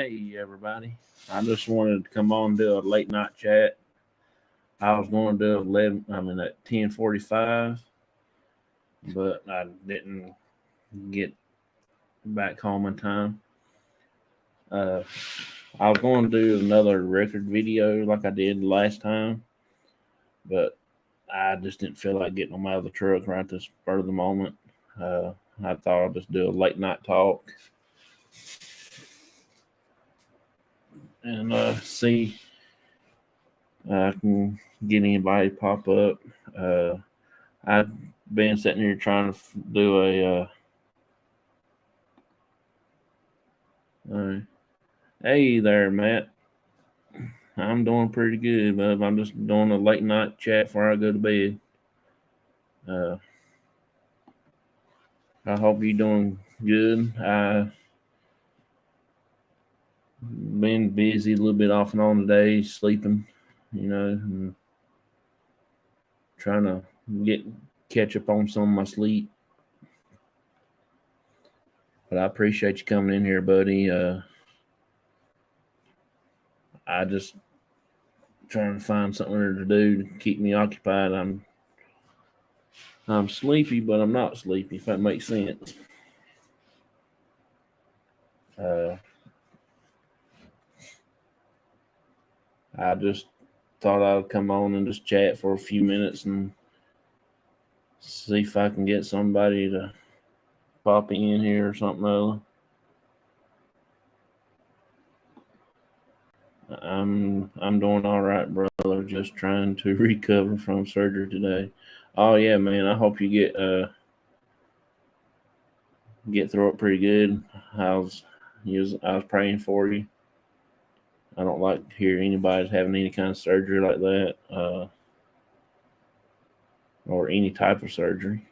Hey everybody. I just wanted to come on and do a late night chat. I was going to do 11 at 10:45, but I didn't get back home in time. Uh I was going to do another record video like I did last time, but I just didn't feel like getting them out of the truck right this spur of the moment. Uh I thought I'd just do a late night talk and see I can get anybody to pop up. Uh, I've been sitting here trying to do uh, hey there, Matt. I'm doing pretty good, but I'm just doing a late night chat before I go to bed. Uh, I hope you're doing good. I've been busy a little bit off and on today, sleeping, and trying to get catch up on some of my sleep. But I appreciate you coming in here, buddy. I just trying to find something to do to keep me occupied. I'm sleepy, but I'm not sleepy, if that makes sense. Uh, I just thought I'd come on and just chat for a few minutes and see if I can get somebody to pop in here or something other. I'm doing all right, brother. Just trying to recover from surgery today. Oh yeah, man. I hope you get through it pretty good. I was I was praying for you. I don't like to hear anybody's having any kind of surgery like that, or any type of surgery.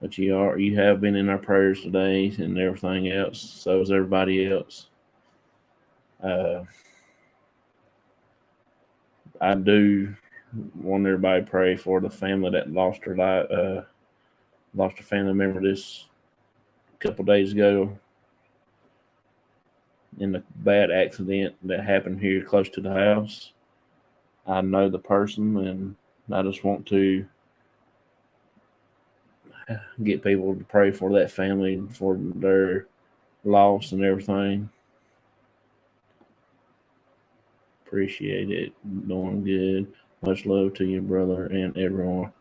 But you have been in our prayers today and everything else. So is everybody else. Uh, I do want everybody to pray for the family that lost her life, lost a family member this couple days ago in a bad accident that happened here close to the house. I know the person, and I just want to get people to pray for that family, for their loss and everything. Appreciate it. Doing good. Much love to you, brother, and everyone.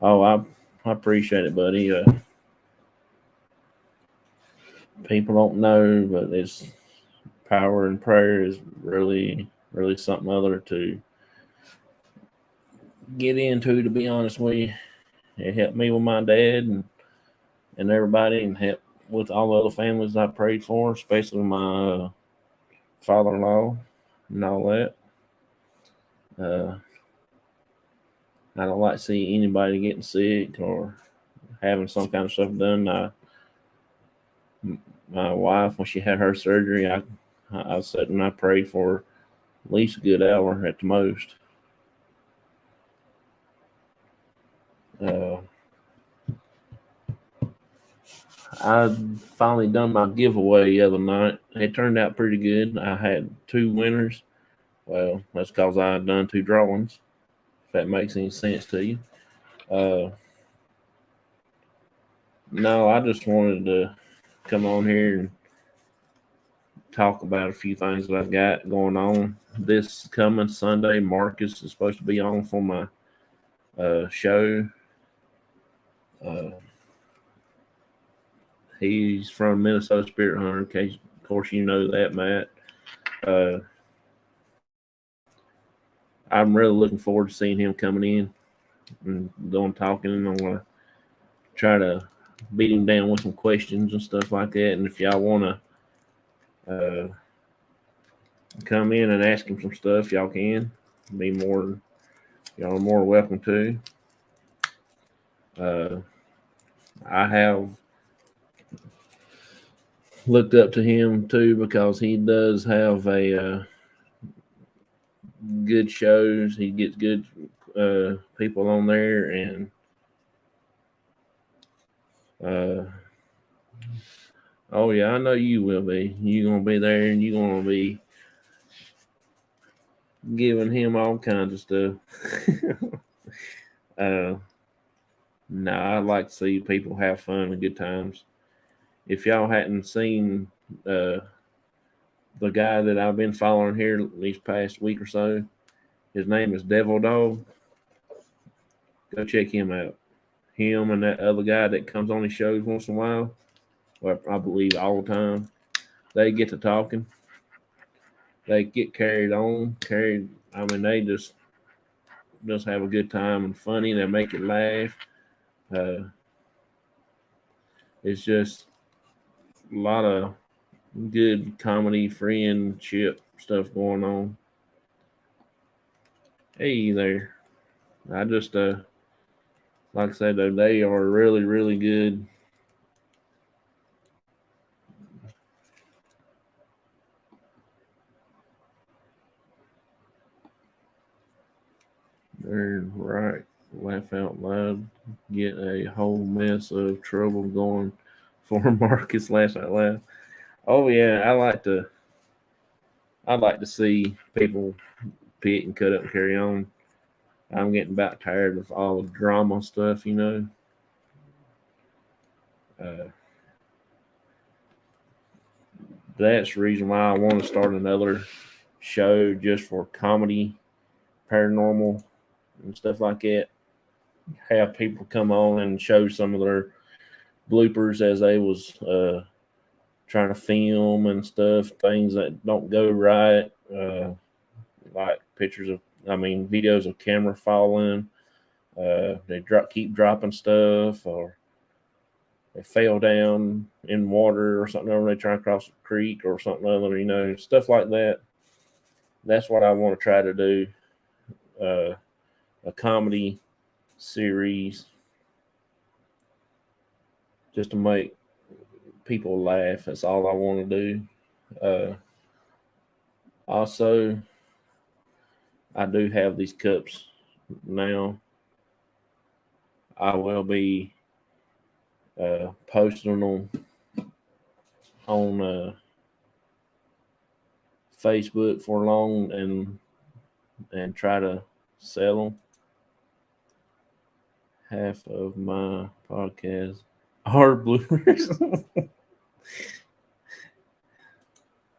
Oh, I appreciate it, buddy. People don't know, but it's power in prayer is really, really something other to get into. To be honest with you, it helped me with my dad and everybody, and helped with all the other families I prayed for, especially my father-in-law and all that. I don't like to see anybody getting sick or having some kind of stuff done. My wife, when she had her surgery, I sat and I prayed for her at least a good hour at the most. I finally done my giveaway the other night. It turned out pretty good. I had two winners. Well, that's because I done two drawings. If that makes any sense to you. No, I just wanted to come on here and talk about a few things that I've got going on. This coming Sunday, Marcus is supposed to be on for my show. He's from Minnesota Spirit Hunter. In case, of course, you know that, Matt. I'm really looking forward to seeing him coming in and doing talking. And I'm going to try to beat him down with some questions and stuff like that. And if y'all want to come in and ask him some stuff, y'all can. Y'all are more welcome to. I have looked up to him too because he does have a good shows. He gets good people on there, and Oh yeah, I know you will be. You're gonna be there, and you're gonna be giving him all kinds of stuff. uh, no, I like to see people have fun and good times. If y'all hadn't seen uh, the guy that I've been following here these past week or so, his name is Devil Dog. Go check him out. Him and that other guy that comes on his shows once in a while, or I believe all the time, they get to talking. They get carried on, carried. I mean, they just have a good time and funny. They make it laugh. Uh, it's just a lot of good comedy, friendship stuff going on. Hey there. I just like I said though, they are really, really good. They're right. Laugh out loud. Get a whole mess of trouble going for Marcus. Laugh out loud. Oh yeah, I like to see people pit and cut up and carry on. I'm getting about tired of all the drama stuff. Uh, that's the reason why I want to start another show just for comedy, paranormal, and stuff like that. Have people come on and show some of their bloopers as they was trying to film and stuff, things that don't go right, like pictures of, I mean, videos of camera falling. They keep dropping stuff, or they fell down in water or something, or they try to cross a creek or something other, stuff like that. That's what I want to try to do. Uh, a comedy series just to make people laugh. That's all I want to do. Also, I do have these cups now. I will be posting them on Facebook for long and try to sell them. Half of my podcast are bloopers.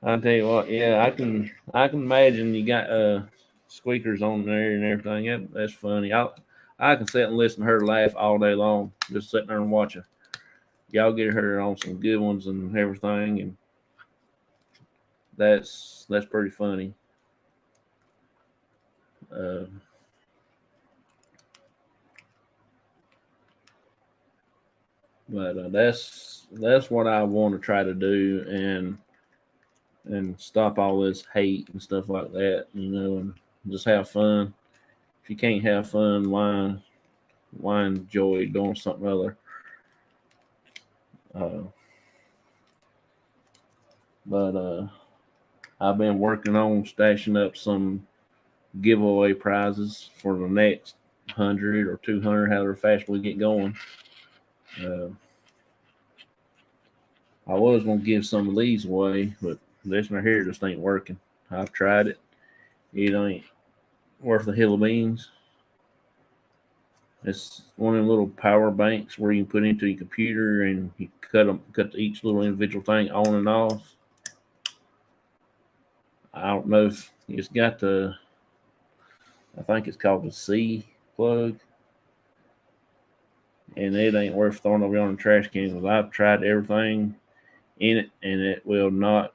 I'll tell you what, yeah, I can imagine you got squeakers on there and everything. That's funny. I can sit and listen to her laugh all day long, just sitting there and watching. Y'all get her on some good ones and everything, and that's pretty funny. Uh, but that's what I want to try to do, and stop all this hate and stuff like that, and just have fun. If you can't have fun, why enjoy doing something other? Uh, but I've been working on stashing up some giveaway prizes for the next 100 or 200, however fast we get going. Uh, I was gonna give some of these away, but this right here just ain't working. I've tried it. It ain't worth a hill of beans. It's one of them little power banks where you can put into your computer and you cut each little individual thing on and off. I don't know if it's got the. I think it's called the C plug, and it ain't worth throwing over on the trash can because I've tried everything in it and it will not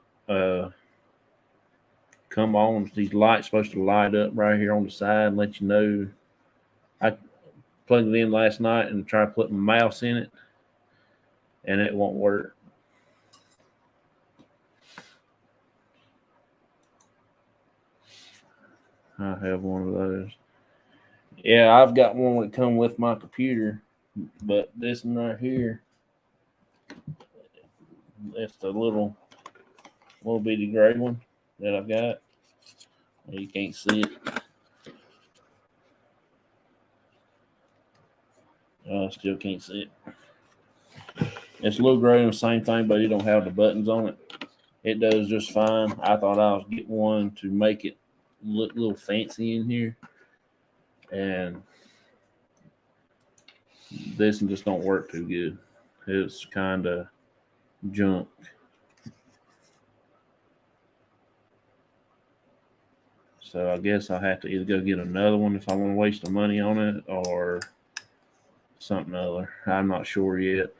come on. These lights supposed to light up right here on the side and let you know. I plugged it in last night and tried to put my mouse in it, and it won't work. I have one of those. Yeah, I've got one that come with my computer, but this one right here, it's the little bitty gray one that I've got. You can't see it. I still can't see it. It's a little gray, the same thing, but it don't have the buttons on it. It does just fine. I thought I was get one to make it look a little fancy in here, and this one just don't work too good. It's kind of junk. So I guess I'll have to either go get another one if I want to waste the money on it, or something other. I'm not sure yet.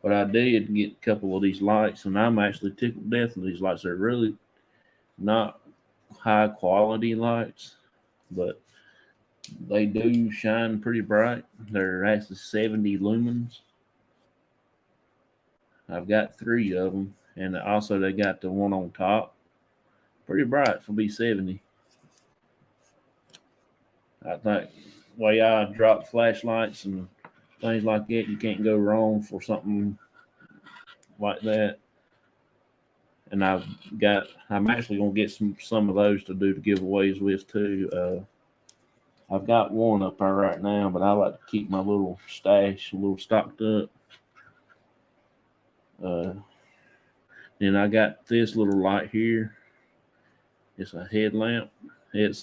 But I did get a couple of these lights, and I'm actually tickled to death with these lights. They're really not high quality lights, but they do shine pretty bright. They're actually 70 lumens. I've got 3 of them, and also they got the one on top. Pretty bright for B70. I think the way I drop flashlights and things like that, you can't go wrong for something like that. And I'm actually gonna get some of those to do the giveaways with too. I've got one up there right now, but I like to keep my little stash a little stocked up. Then I got this little light here. It's a headlamp. It's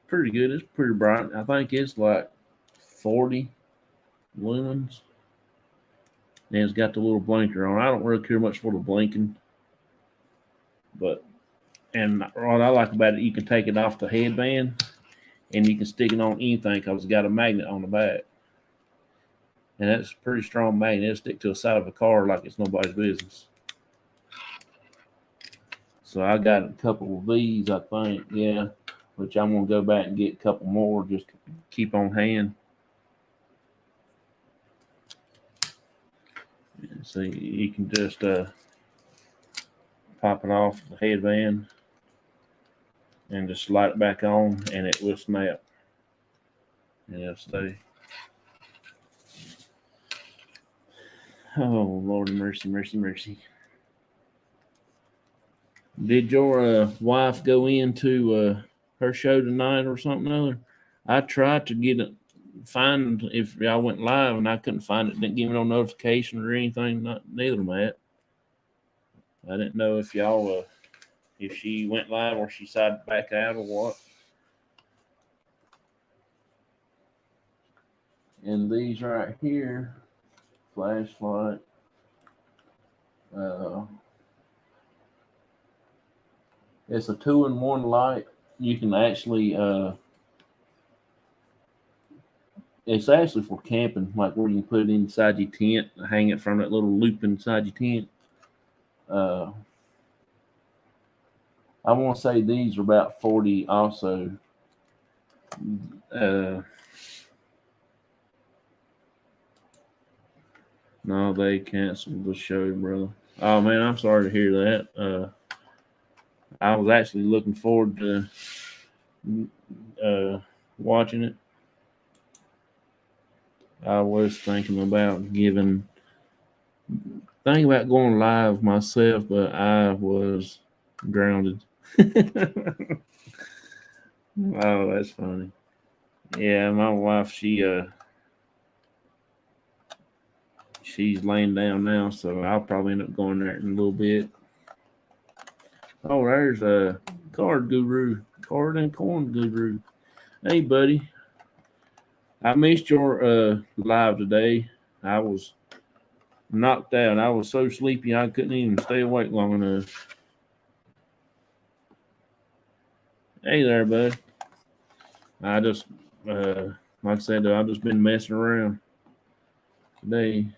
pretty good. It's pretty bright. I think it's like 40 lumens. And it's got the little blinker on. I don't really care much for the blinking, and what I like about it, you can take it off the headband and you can stick it on anything because it's got a magnet on the back. And that's a pretty strong magnet. It'll stick to the side of a car like it's nobody's business. So I got a couple of these, I think, yeah, which I'm going to go back and get a couple more just to keep on hand. So you can just pop it off the headband and just slide it back on, and it will snap. And it'll stay. Oh, Lord mercy, mercy, mercy. Did your wife go into her show tonight or something other? I tried to find if y'all went live, and I couldn't find it. Didn't give me no notification or anything. Neither, Matt. I didn't know if y'all if she went live or she decided back out or what. And these right here, flashlight. It's a 2-in-1 light. You can actually it's actually for camping, like where you can put it inside your tent, hang it from that little loop inside your tent. I want to say these are about 40 also. No, they canceled the show, brother. Oh man, I'm sorry to hear that. I was actually looking forward to watching it. I was thinking about going live myself, but I was grounded. Oh, that's funny. Yeah, my wife, she's laying down now, so I'll probably end up going there in a little bit. Oh, there's a card and corn guru. Hey, buddy. I missed your live today. I was knocked out. I was so sleepy I couldn't even stay awake long enough. Hey there, bud. I just, like I said, I've just been messing around today.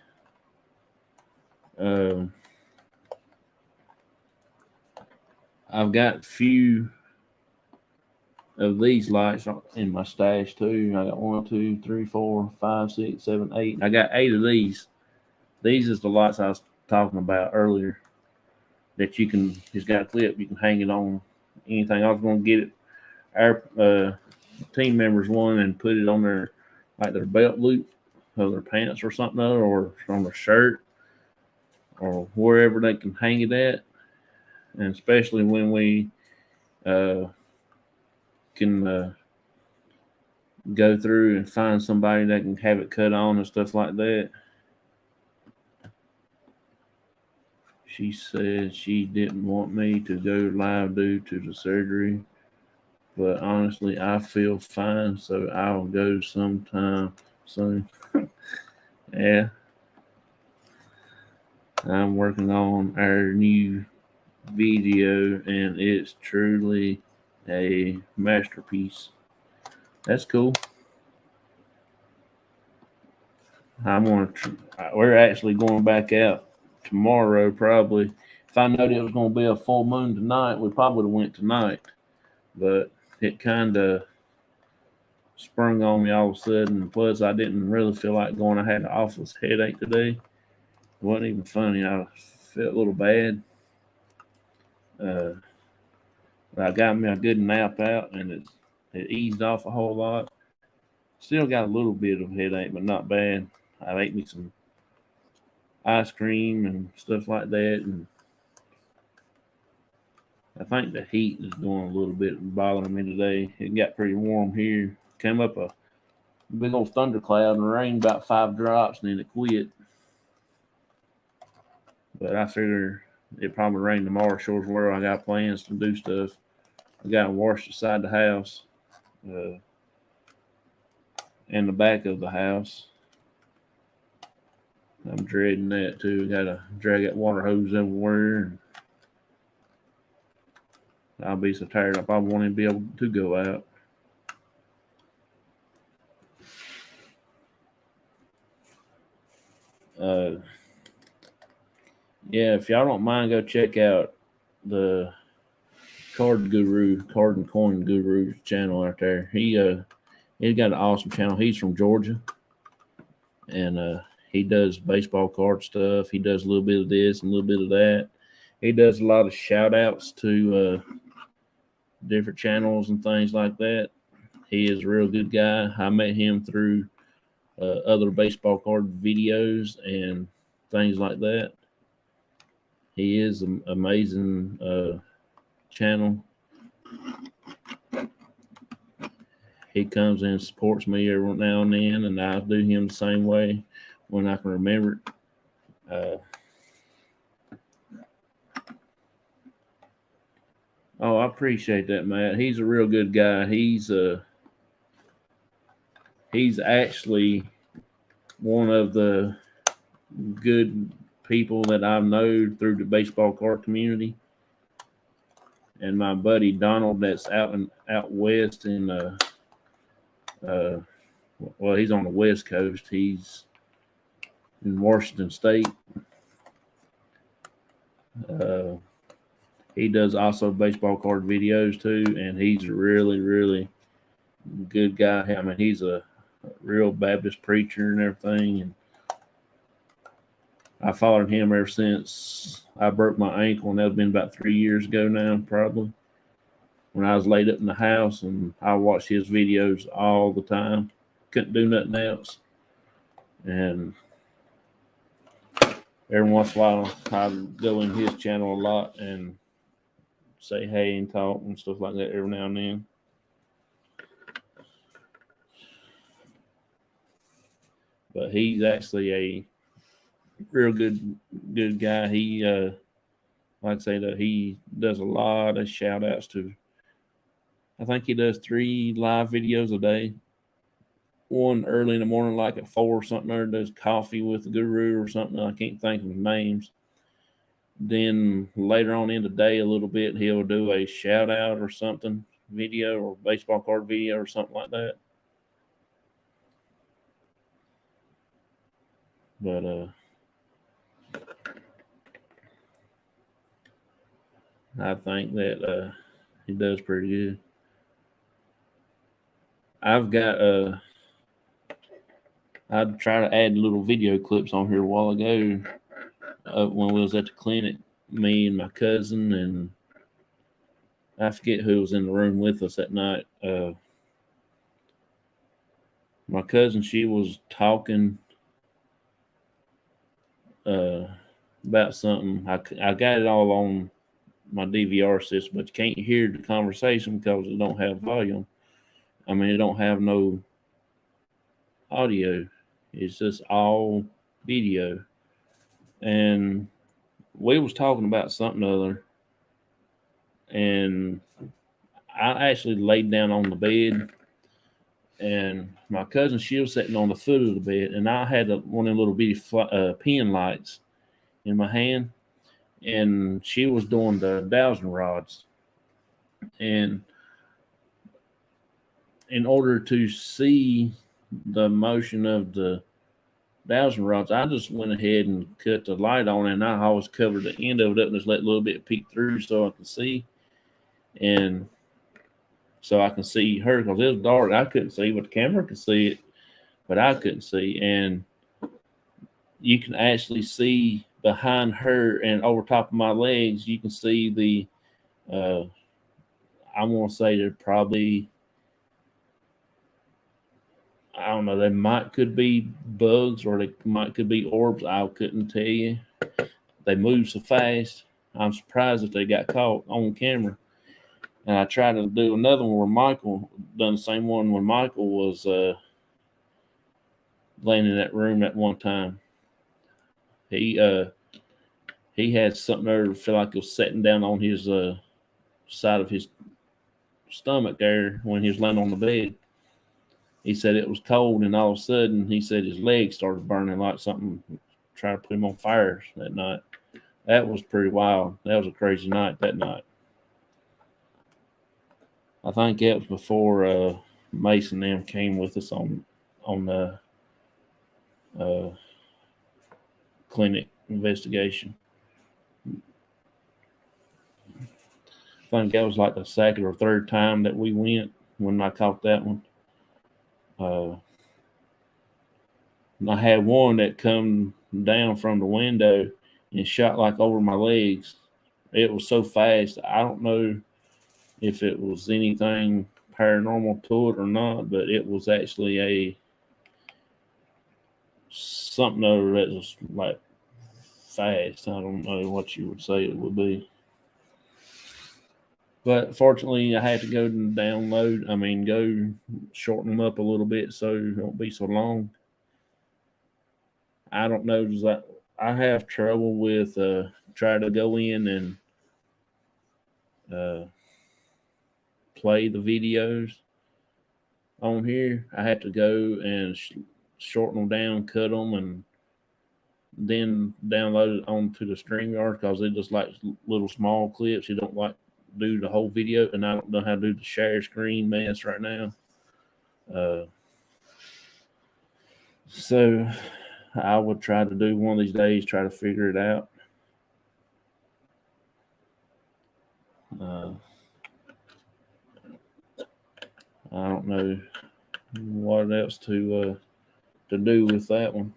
I've got a few of these lights in my stash too. I got 1, 2, 3, 4, 5, 6, 7, 8. I got 8 of these. These is the lights I was talking about earlier. That you can, it's got a clip. You can hang it on anything. I was going to get it. Our team members one and put it on their belt loop of their pants or something other, or on their shirt, or wherever they can hang it at. And especially when we can go through and find somebody that can have it cut on and stuff like that. She said she didn't want me to go live due to the surgery, but honestly, I feel fine, so I'll go sometime soon. Yeah, I'm working on our new video, and it's truly a masterpiece. That's cool. We're actually going back out tomorrow, probably. If I knowed it was going to be a full moon tonight, we probably would have went tonight. But it kind of sprung on me all of a sudden. Plus, I didn't really feel like going. I had an office headache today. It wasn't even funny. I felt a little bad. Uh, I got me a good nap out, and it eased off a whole lot. Still got a little bit of headache, but not bad. I ate me some ice cream and stuff like that, and I think the heat is going a little bit bothering me today. It got pretty warm here. Came up a big old thundercloud and rained about 5 drops, and then it quit. But I figure it probably rain tomorrow. Sure as well. I got plans to do stuff. I got to wash the side of the house, and the back of the house. I'm dreading that too. Got to drag that water hose everywhere. And I'll be so tired. I probably won't even be able to go out. Yeah, if y'all don't mind, go check out the Card and Coin Guru channel out there. He's got an awesome channel. He's from Georgia, and he does baseball card stuff. He does a little bit of this and a little bit of that. He does a lot of shout outs to different channels and things like that. He is a real good guy. I met him through other baseball card videos and things like that. He is an amazing channel. He comes and supports me every now and then, and I do him the same way when I can remember it. Oh, I appreciate that, Matt. He's a real good guy. He's actually one of the good people that I've known through the baseball card community. And my buddy Donald, that's out west in well, he's on the West Coast. He's in Washington State. He does also baseball card videos too, and he's a really, really good guy. I mean, he's a real Baptist preacher and everything. And I followed him ever since I broke my ankle, and that's been about 3 years ago now, probably. When I was laid up in the house, and I watched his videos all the time. Couldn't do nothing else. And every once in a while, I go in his channel a lot and say hey and talk and stuff like that every now and then. But he's actually a real good guy. He like I say that he does a lot of shout outs to, I think he does 3 live videos a day. One early in the morning, like at 4 or something, or does coffee with the guru or something. I can't think of the names. Then later on in the day, a little bit, he'll do a shout out or something video or baseball card video or something like that. But I think that he does pretty good. I've got I'd try to add little video clips on here a while ago when we was at the clinic. Me and my cousin, and I forget who was in the room with us that night. My cousin, she was talking about something. I got it all on my DVR system, but you can't hear the conversation because it don't have volume. I mean, it don't have no audio. It's just all video. And we was talking about something other, and I actually laid down on the bed, and my cousin, she was sitting on the foot of the bed, and I had one of them little bitty pen lights in my hand, and she was doing the dowsing rods. And in order to see the motion of the dowsing rods, I just went ahead and cut the light on, and I always covered the end of it up and just let a little bit peek through so I could see. And so I can see her because it was dark. I couldn't see, but the camera could see it, but I couldn't see. And you can actually see behind her and over top of my legs, you can see the, I want to say they're probably, I don't know, they could be bugs or could be orbs. I couldn't tell you. They move so fast. I'm surprised that they got caught on camera. And I tried to do another one where Michael done the same one when Michael was laying in that room at one time. He had something there to feel like it was sitting down on his side of his stomach there when he was laying on the bed. He said it was cold, and all of a sudden he said his legs started burning like something trying to put him on fire that night. That was pretty wild. That was a crazy night that night. I think that was before Mason and them came with us on the clinic investigation. I think that was like the second or third time that we went when I caught that one. I had one that come down from the window and shot like over my legs. It was so fast. I don't know if it was anything paranormal to it or not, but it was actually something that was like fast. I don't know what you would say it would be. But fortunately, I had to go go shorten them up a little bit so it won't be so long. I don't know. I have trouble with trying to go in and play the videos on here. I have to go and shorten them down, cut them, and then download it onto the StreamYard because they just like little small clips. You don't like do the whole video, and I don't know how to do the share screen mess right now. So I would try to do one of these days, try to figure it out. I don't know what else to do with that one.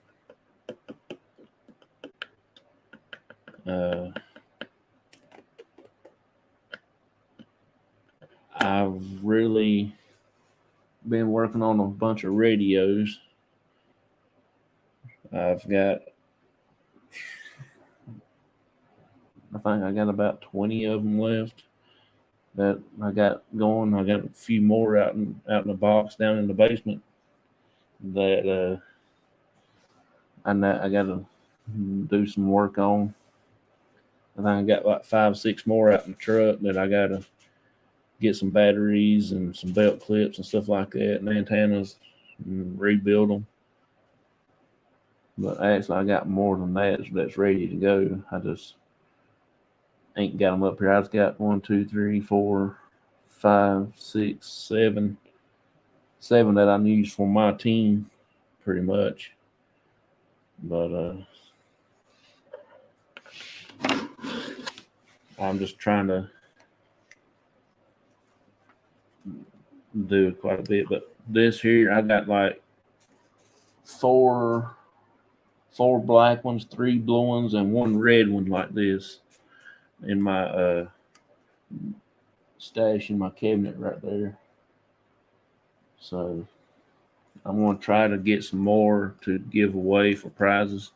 I've really been working on a bunch of radios. I think I got about 20 of them left that I got going. I got a few more out in the box down in the basement that I got to do some work on. I think I got like 5, 6 more out in the truck that I got to get some batteries and some belt clips and stuff like that and antennas and rebuild them. But actually, I got more than that that's ready to go. I just ain't got them up here. I just got 1, 2, 3, 4, 5, 6, 7 that I use for my team, pretty much. But I'm just trying to do quite a bit. But this here, I got like 4 black ones, 3 blue ones, and 1 red one like this in my stash in my cabinet right there. So I'm going to try to get some more to give away for prizes.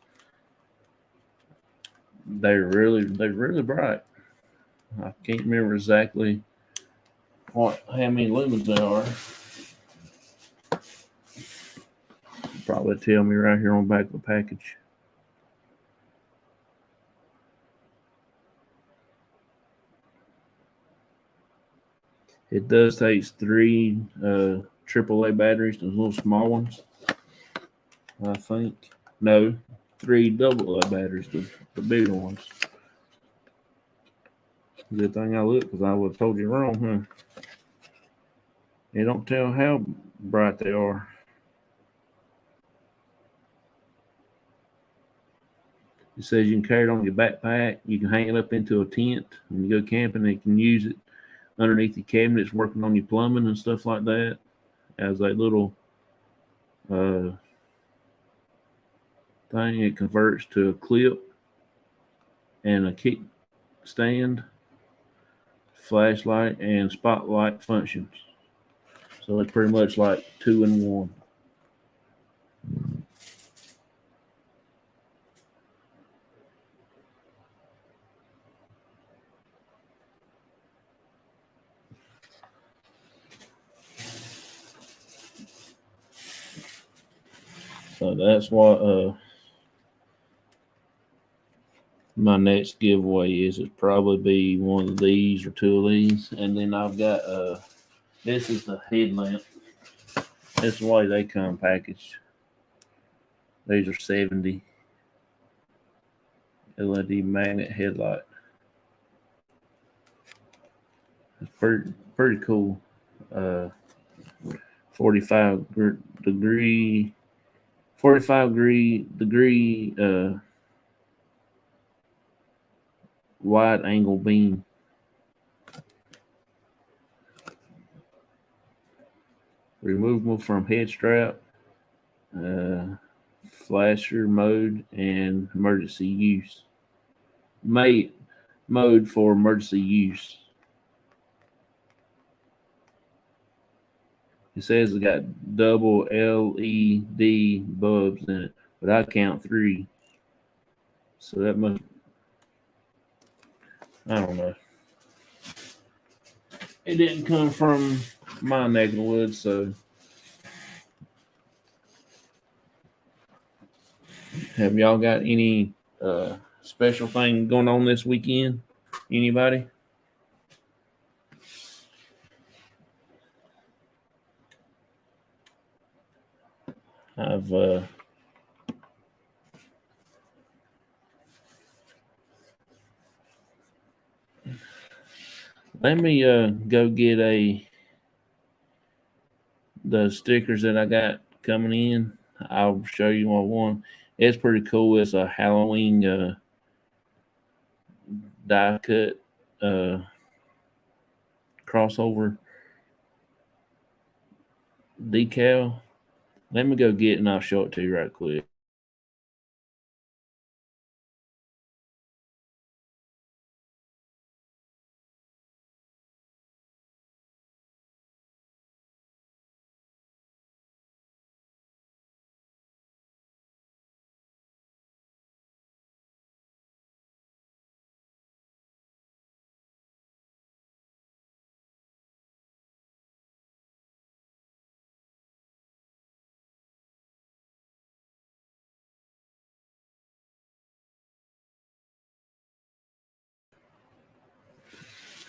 They're really bright. I can't remember exactly how many lumens they are. Probably tell me right here on the back of the package. It does take 3 AAA batteries, those little small ones. I think. No, 3 AA batteries, the bigger ones. Good thing I looked, because I would have told you wrong, huh? They don't tell how bright they are. It says you can carry it on your backpack. You can hang it up into a tent when you go camping. And you can use it underneath the cabinets, working on your plumbing and stuff like that. As a little thing, it converts to a clip and a kick stand, flashlight, and spotlight functions. So it's pretty much like 2 in 1. So that's what my next giveaway is. It'd probably be one of these or 2 of these. And then I've got this is the headlamp. That's the way they come packaged. These are 70 LED magnet headlight. It's pretty cool. 45 degree wide angle beam. Removable from head strap, flasher mode, and emergency use. Mode for emergency use. It says it got double LED bulbs in it, but I count 3. So that must, I don't know. It didn't come from my neck of the woods, so. Have y'all got any special thing going on this weekend? Anybody? I've let me go get the stickers that I got coming in. I'll show you one. It's pretty cool. It's a Halloween die cut crossover decal. Let me go get it and I'll show it to you right quick.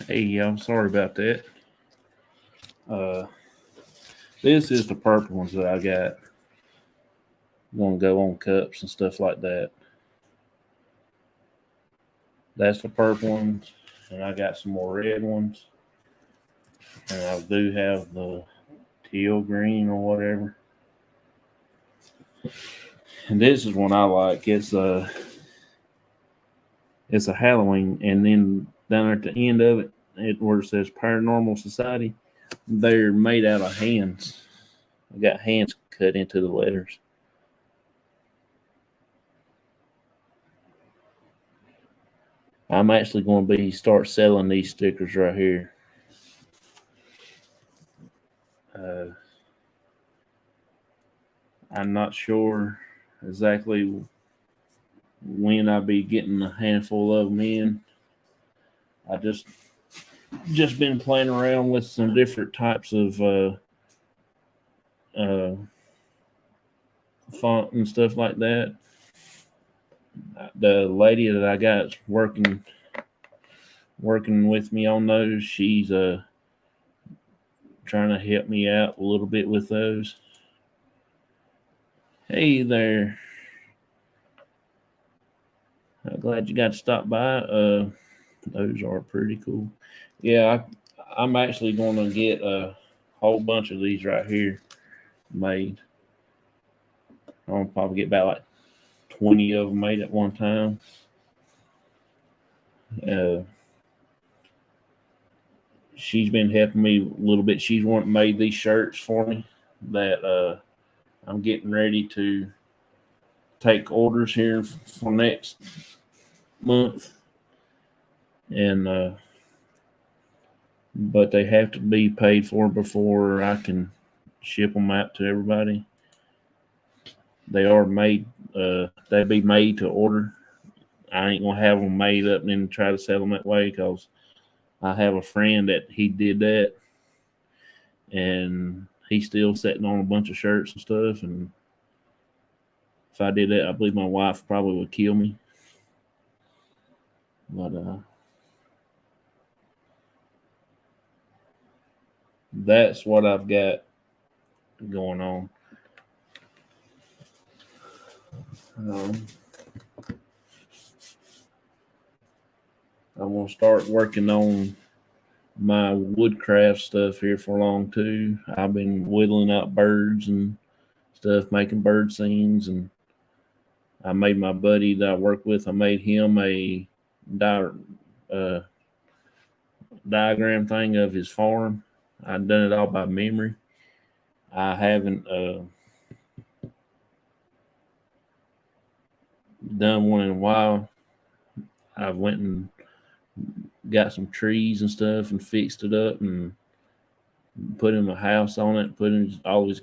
Hey, y'all, sorry about that. This is the purple ones that I got. Want to go on cups and stuff like that. That's the purple ones, and I got some more red ones, and I do have the teal green or whatever. And this is one I like. It's a Halloween, and then down at the end of it where it says Paranormal Society, they're made out of hands. I got hands cut into the letters. I'm actually going to start selling these stickers right here. I'm not sure exactly when I'll be getting a handful of them in. I just been playing around with some different types of font and stuff like that. The lady that I got working with me on those, she's trying to help me out a little bit with those. Hey there. I'm glad you got to stop by. Those are pretty cool. Yeah, I'm actually going to get a whole bunch of these right here made. I'll probably get about like 20 of them made at one time. She's been helping me a little bit. She's made these shirts for me that I'm getting ready to take orders here for next month, and but they have to be paid for before I can ship them out to everybody. They are made. They be made to order. I ain't gonna have them made up and then try to sell them that way because I have a friend that he did that, and he's still sitting on a bunch of shirts and stuff. And if I did that, I believe my wife probably would kill me. But that's what I've got going on. I'm gonna start working on my woodcraft stuff here for long too. I've been whittling out birds and stuff, making bird scenes, and I made my buddy that I work with. I made him a uh, diagram thing of his farm. I've done it all by memory. I haven't done one in a while. I went and got some trees and stuff and fixed it up and put in a house on it, put in all his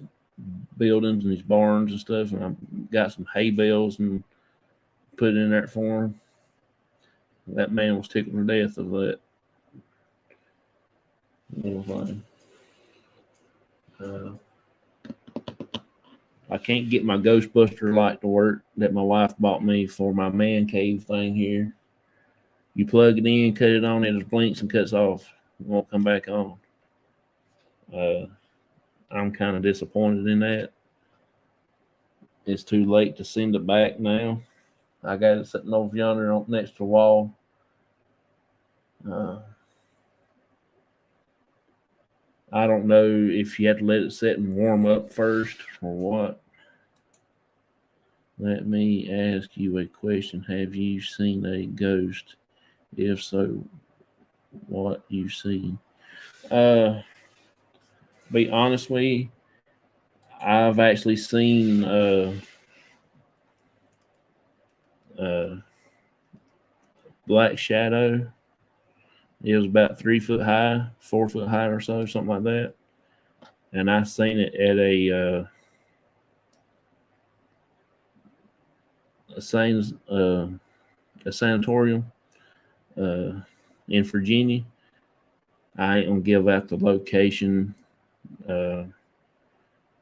buildings and his barns and stuff. And I got some hay bales and put it in there for him. That man was tickled to death of that little thing. I can't get my Ghostbuster light to work that my wife bought me for my man cave thing here. You plug it in, cut it on, it just blinks and cuts off. It won't come back on. I'm kind of disappointed in that. It's too late to send it back now. I got it sitting over yonder next to the wall. I don't know if you have to let it sit and warm up first or what. Let me ask you a question. Have you seen a ghost? If so, what you see? Be honest with you, I've actually seen black shadow. It was about 3 foot high, 4 foot high or so, something like that. And I seen it at a sanatorium in Virginia. I ain't gonna give out the location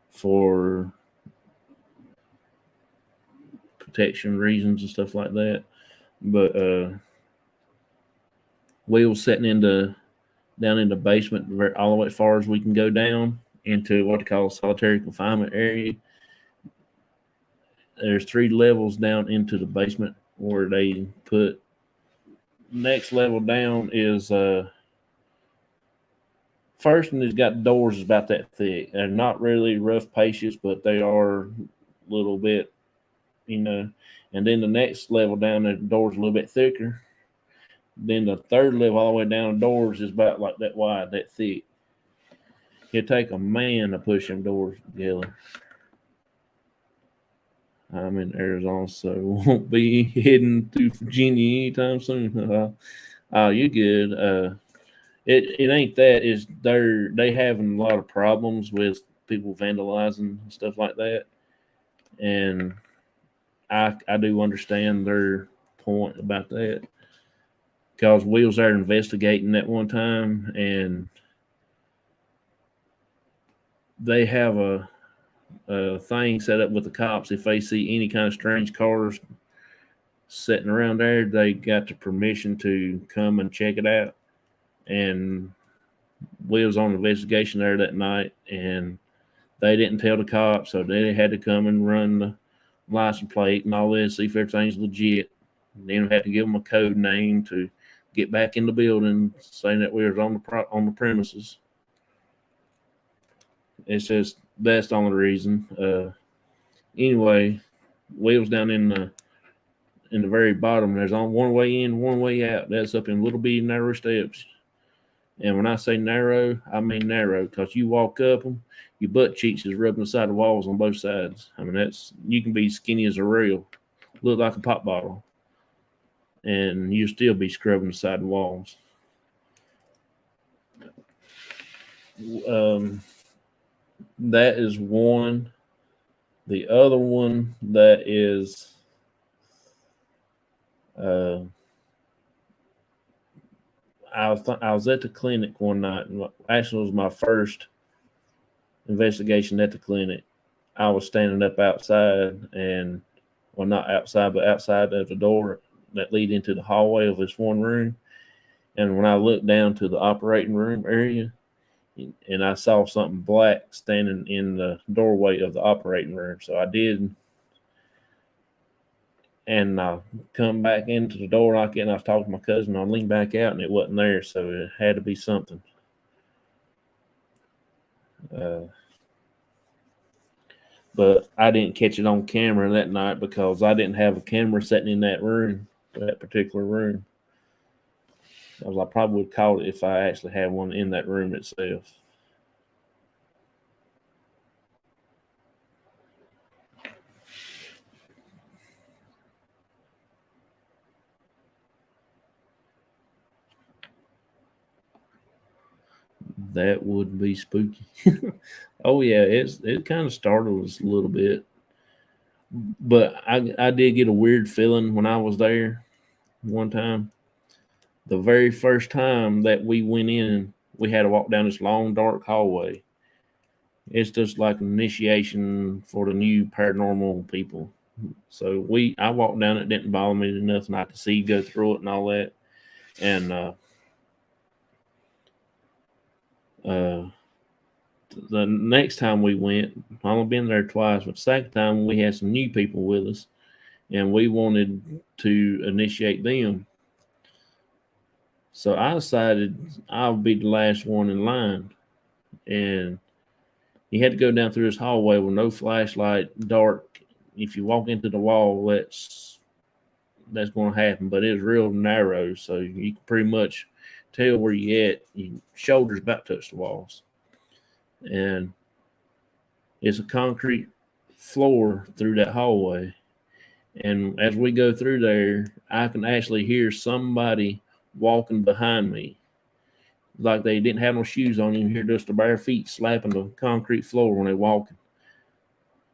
for protection reasons and stuff like that. But we was sitting down in the basement all the way as far as we can go down into what they call solitary confinement area. There's 3 levels down into the basement where they put. Next level down is first one has got doors about that thick. They're not really rough patients, but they are a little bit, And then the next level down, the doors a little bit thicker. Then the third level all the way down, the doors is about like that wide, that thick. It'd take a man to push them doors together. I'm in Arizona, so won't be heading to Virginia anytime soon. Oh, you're good. It ain't that. It's they having a lot of problems with people vandalizing and stuff like that, and I do understand their point about that because we was there investigating that one time, and they have thing set up with the cops. If they see any kind of strange cars sitting around there, they got the permission to come and check it out. And we was on investigation there that night, and they didn't tell the cops, so they had to come and run the license plate and all this, see if everything's legit. And then we had to give them a code name to get back in the building, saying that we was on the premises. It's just that's the only reason. Anyway, we was down in the very bottom. There's on one way in, one way out. That's up in little bitty narrow steps. And when I say narrow, I mean narrow, because you walk up them, your butt cheeks is rubbing the side of the walls on both sides. I mean, that's you can be skinny as a rail, look like a pop bottle, and you still be scrubbing the side of the walls. That is one. The other one that is I was at the clinic one night. Actually, it was my first investigation at the clinic. I was standing up outside, and well, not outside, but outside of the door that lead into the hallway of this one room. And when I looked down to the operating room area, and I saw something black standing in the doorway of the operating room, so I did. And I come back into the door like it, and I was talking to my cousin. I leaned back out, and it wasn't there, so it had to be something. But I didn't catch it on camera that night because I didn't have a camera sitting in that room, that particular room. I probably would caught it if I actually had one in that room itself. That would be spooky. Oh yeah, it kind of startled us a little bit, but I did get a weird feeling when I was there one time. The very first time that we went in, we had to walk down this long dark hallway. It's just like an initiation for the new paranormal people. So I walked down it, didn't bother me nothing. I could see go through it and all that. And the next time we went, I only been there twice, but the second time we had some new people with us, and we wanted to initiate them. So I decided I'll be the last one in line, and you had to go down through this hallway with no flashlight, dark. If you walk into the wall, that's going to happen. But it's real narrow, so you can pretty much tell where you at. Your shoulders about to touch the walls, and it's a concrete floor through that hallway. And as we go through there, I can actually hear somebody walking behind me, like they didn't have no shoes on. You can hear just their bare feet slapping the concrete floor when they're walking.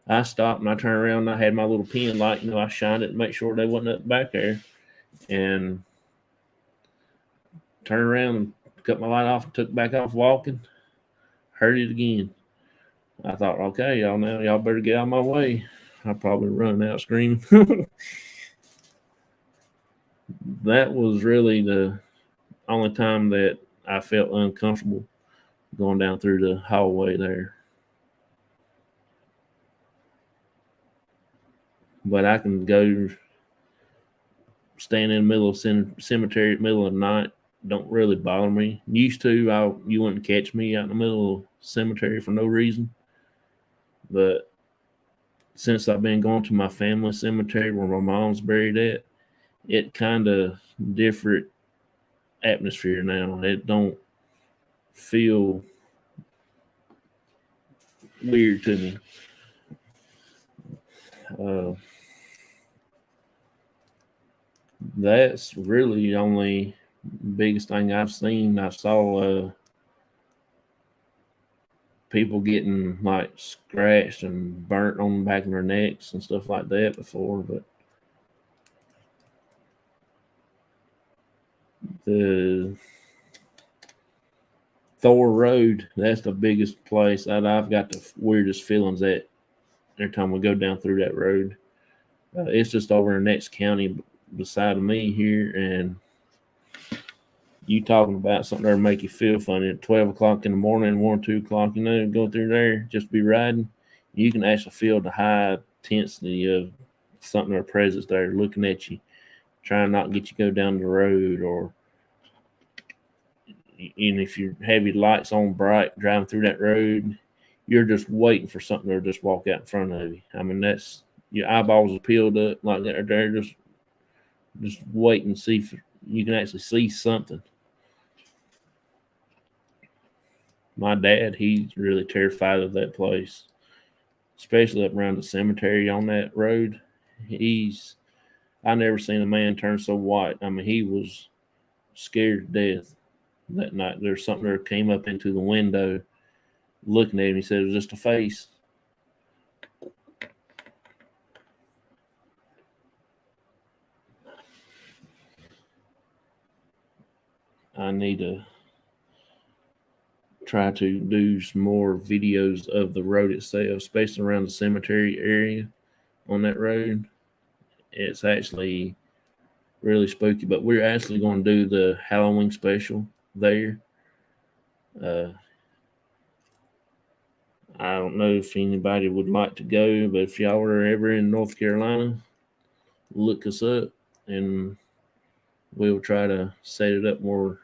I stopped and I turned around and I had my little pen light, I shined it to make sure they wasn't up back there, and turned around and cut my light off and took back off walking. Heard it again. I thought, okay, y'all better get out of my way. I'll probably run out screaming. That was really the only time that I felt uncomfortable going down through the hallway there. But I can go stand in the middle of cemetery at the middle of the night. Don't really bother me. Used to, you wouldn't catch me out in the middle of cemetery for no reason. But since I've been going to my family cemetery where my mom's buried at, it kind of different atmosphere now. It don't feel weird to me. That's really the only biggest thing I've seen. I saw people getting like scratched and burnt on the back of their necks and stuff like that before, but the Thor Road, that's the biggest place that I've got the weirdest feelings at. every time we go down through that road. It's just over in the next county beside of me here, and you talking about something that'll make you feel funny at 12 o'clock in the morning, 1, 2 o'clock, go through there, just be riding. You can actually feel the high intensity of something or presence there looking at you, trying not to get you go down the road, or and if you have your lights on bright driving through that road, you're just waiting for something to just walk out in front of you. I mean, that's your eyeballs are peeled up like that. They're just waiting to see if you can actually see something. My dad, he's really terrified of that place, especially up around the cemetery on that road. I never seen a man turn so white. I mean, he was scared to death that night. There's something that came up into the window looking at him. He said it was just a face. I need to try to do some more videos of the road itself, especially around the cemetery area on that road. It's actually really spooky, but we're actually going to do the Halloween special there. Uh, I don't know if anybody would like to go, but if y'all are ever in North Carolina, look us up and we'll try to set it up more.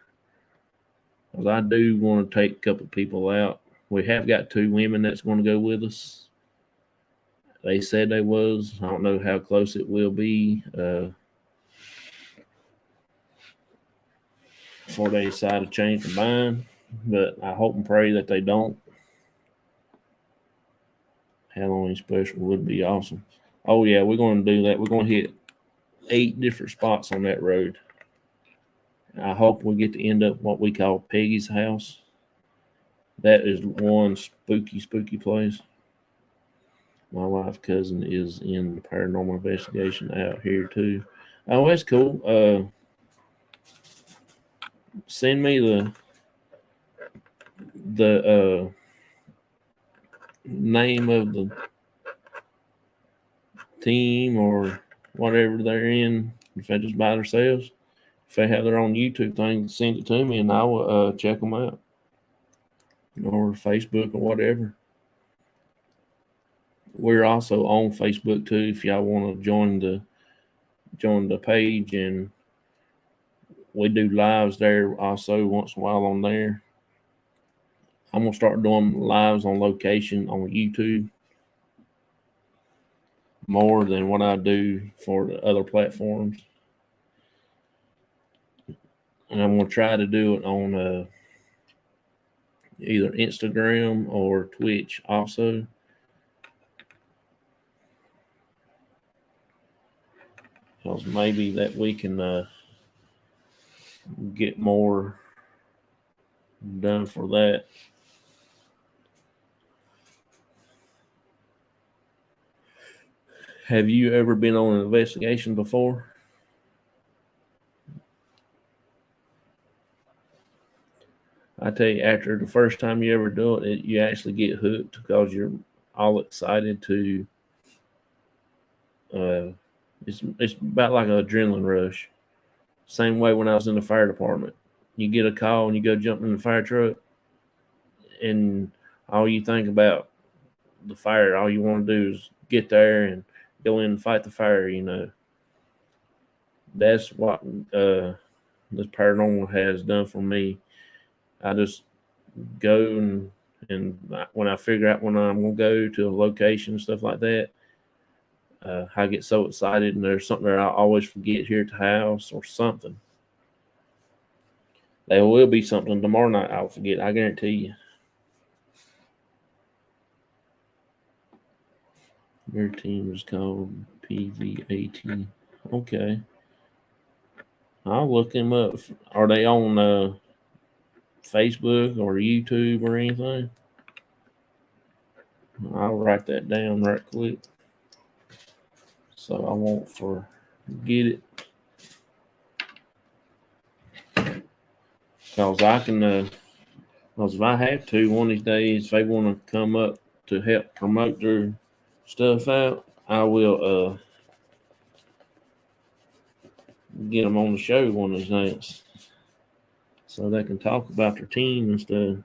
Because I do want to take a couple people out. We have got 2 women that's going to go with us. They said they was. I don't know how close it will be before they decide to change their mind. But I hope and pray that they don't. Halloween special would be awesome. Oh yeah, we're going to do that. We're going to hit 8 different spots on that road. I hope we get to end up what we call Peggy's house. That is one spooky place. My wife cousin is in the paranormal investigation out here too. Oh, that's cool. Send me the name of the team or whatever they're in. If they just by themselves, if they have their own YouTube thing, send it to me and I will check them out, or Facebook or whatever. We're also on Facebook too. If y'all want to join the page, and we do lives there also once in a while on there. I'm gonna start doing lives on location on YouTube more than what I do for the other platforms, and I'm gonna try to do it on either Instagram or Twitch also. Because maybe that we can get more done for that. Have you ever been on an investigation before? I tell you, after the first time you ever do it, you actually get hooked because you're all excited to. It's about like an adrenaline rush. Same way when I was in the fire department. You get a call and you go jump in the fire truck, and all you think about the fire. All you want to do is get there and go in and fight the fire. That's what this paranormal has done for me. I just go and when I figure out when I'm gonna go to a location and stuff like that, I get so excited, and there's something that I always forget here at the house or something. There will be something tomorrow night I'll forget. I guarantee you. Your team is called PVAT. Okay, I'll look them up. Are they on Facebook or YouTube or anything? I'll write that down right quick so I won't forget it. Because I can, because if I have to one of these days, if they want to come up to help promote their stuff out, I will get them on the show one of these nights so they can talk about their team and stuff.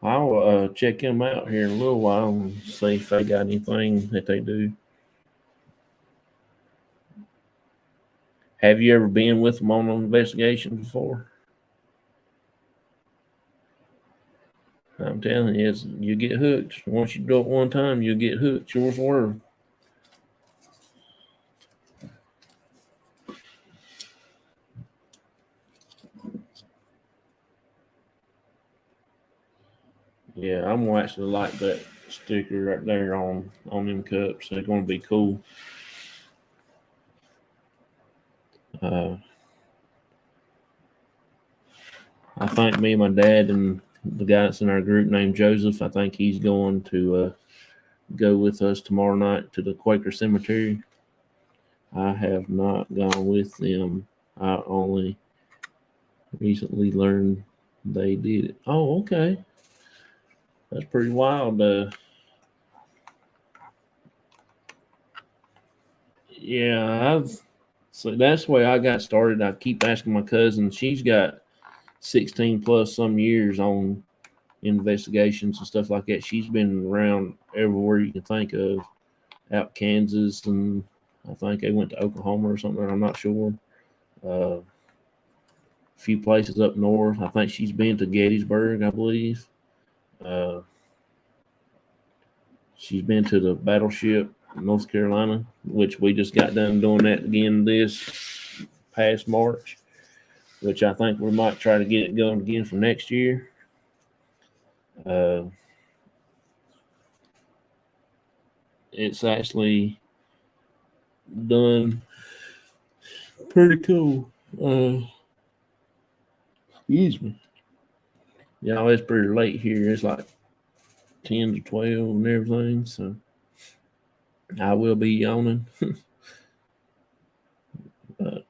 I'll check them out here in a little while and see if they got anything that they do. Have you ever been with them on an investigation before? I'm telling you, you get hooked. Once you do it one time, you'll get hooked. Yours were. Yeah, I'm actually like that sticker right there on them cups. They're going to be cool. I think me and my dad and the guy that's in our group named Joseph, I think he's going to go with us tomorrow night to the Quaker Cemetery. I have not gone with them. I only recently learned they did it. Oh, okay. That's pretty wild. Yeah, so that's the way I got started. I keep asking my cousin. She's got 16 plus some years on investigations and stuff like that. She's been around everywhere you can think of, out Kansas, and I think they went to Oklahoma or something. I'm not sure. A few places up north. I think she's been to Gettysburg, I believe. Uh, she's been to the battleship in North Carolina, which we just got done doing that again this past March, which I think we might try to get it going again for next year. It's actually done pretty cool. Excuse me. Yeah, it's pretty late here. It's like 10 to 12 and everything. So I will be yawning. But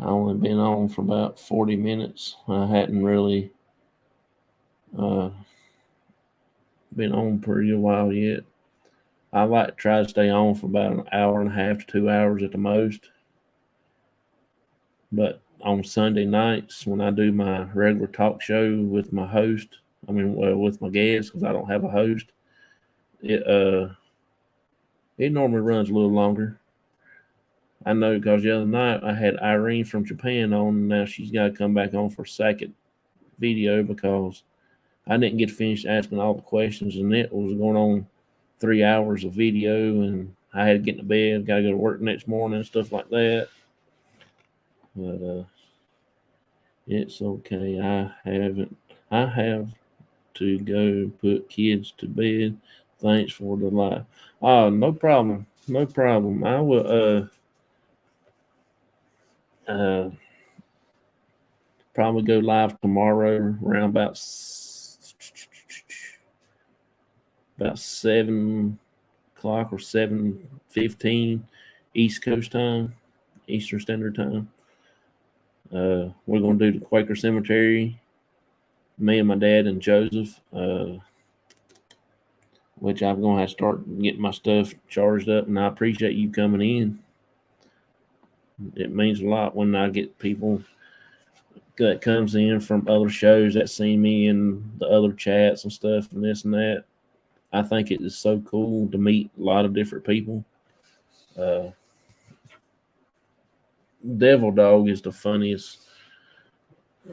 I only been on for about 40 minutes. I hadn't really uh, been on pretty a while yet. I like to try to stay on for about an hour and a half to 2 hours at the most. But on Sunday nights, when I do my regular talk show with my host, with my guests, because I don't have a host, it normally runs a little longer. I know because the other night I had Irene from Japan on, and now she's got to come back on for a second video because I didn't get to finish asking all the questions, and it was going on 3 hours of video, and I had to get to bed, got to go to work next morning, and stuff like that. But it's okay. I have to go put kids to bed. Thanks for the live. Oh, no problem. No problem. I will probably go live tomorrow around about 7 o'clock or 7:15 East Coast time, Eastern Standard Time. We're going to do the Quaker Cemetery, me and my dad and Joseph, which I'm going to have to start getting my stuff charged up. And I appreciate you coming in. It means a lot when I get people that comes in from other shows that see me in the other chats and stuff and this and that. I think it is so cool to meet a lot of different people. Devil Dog is the funniest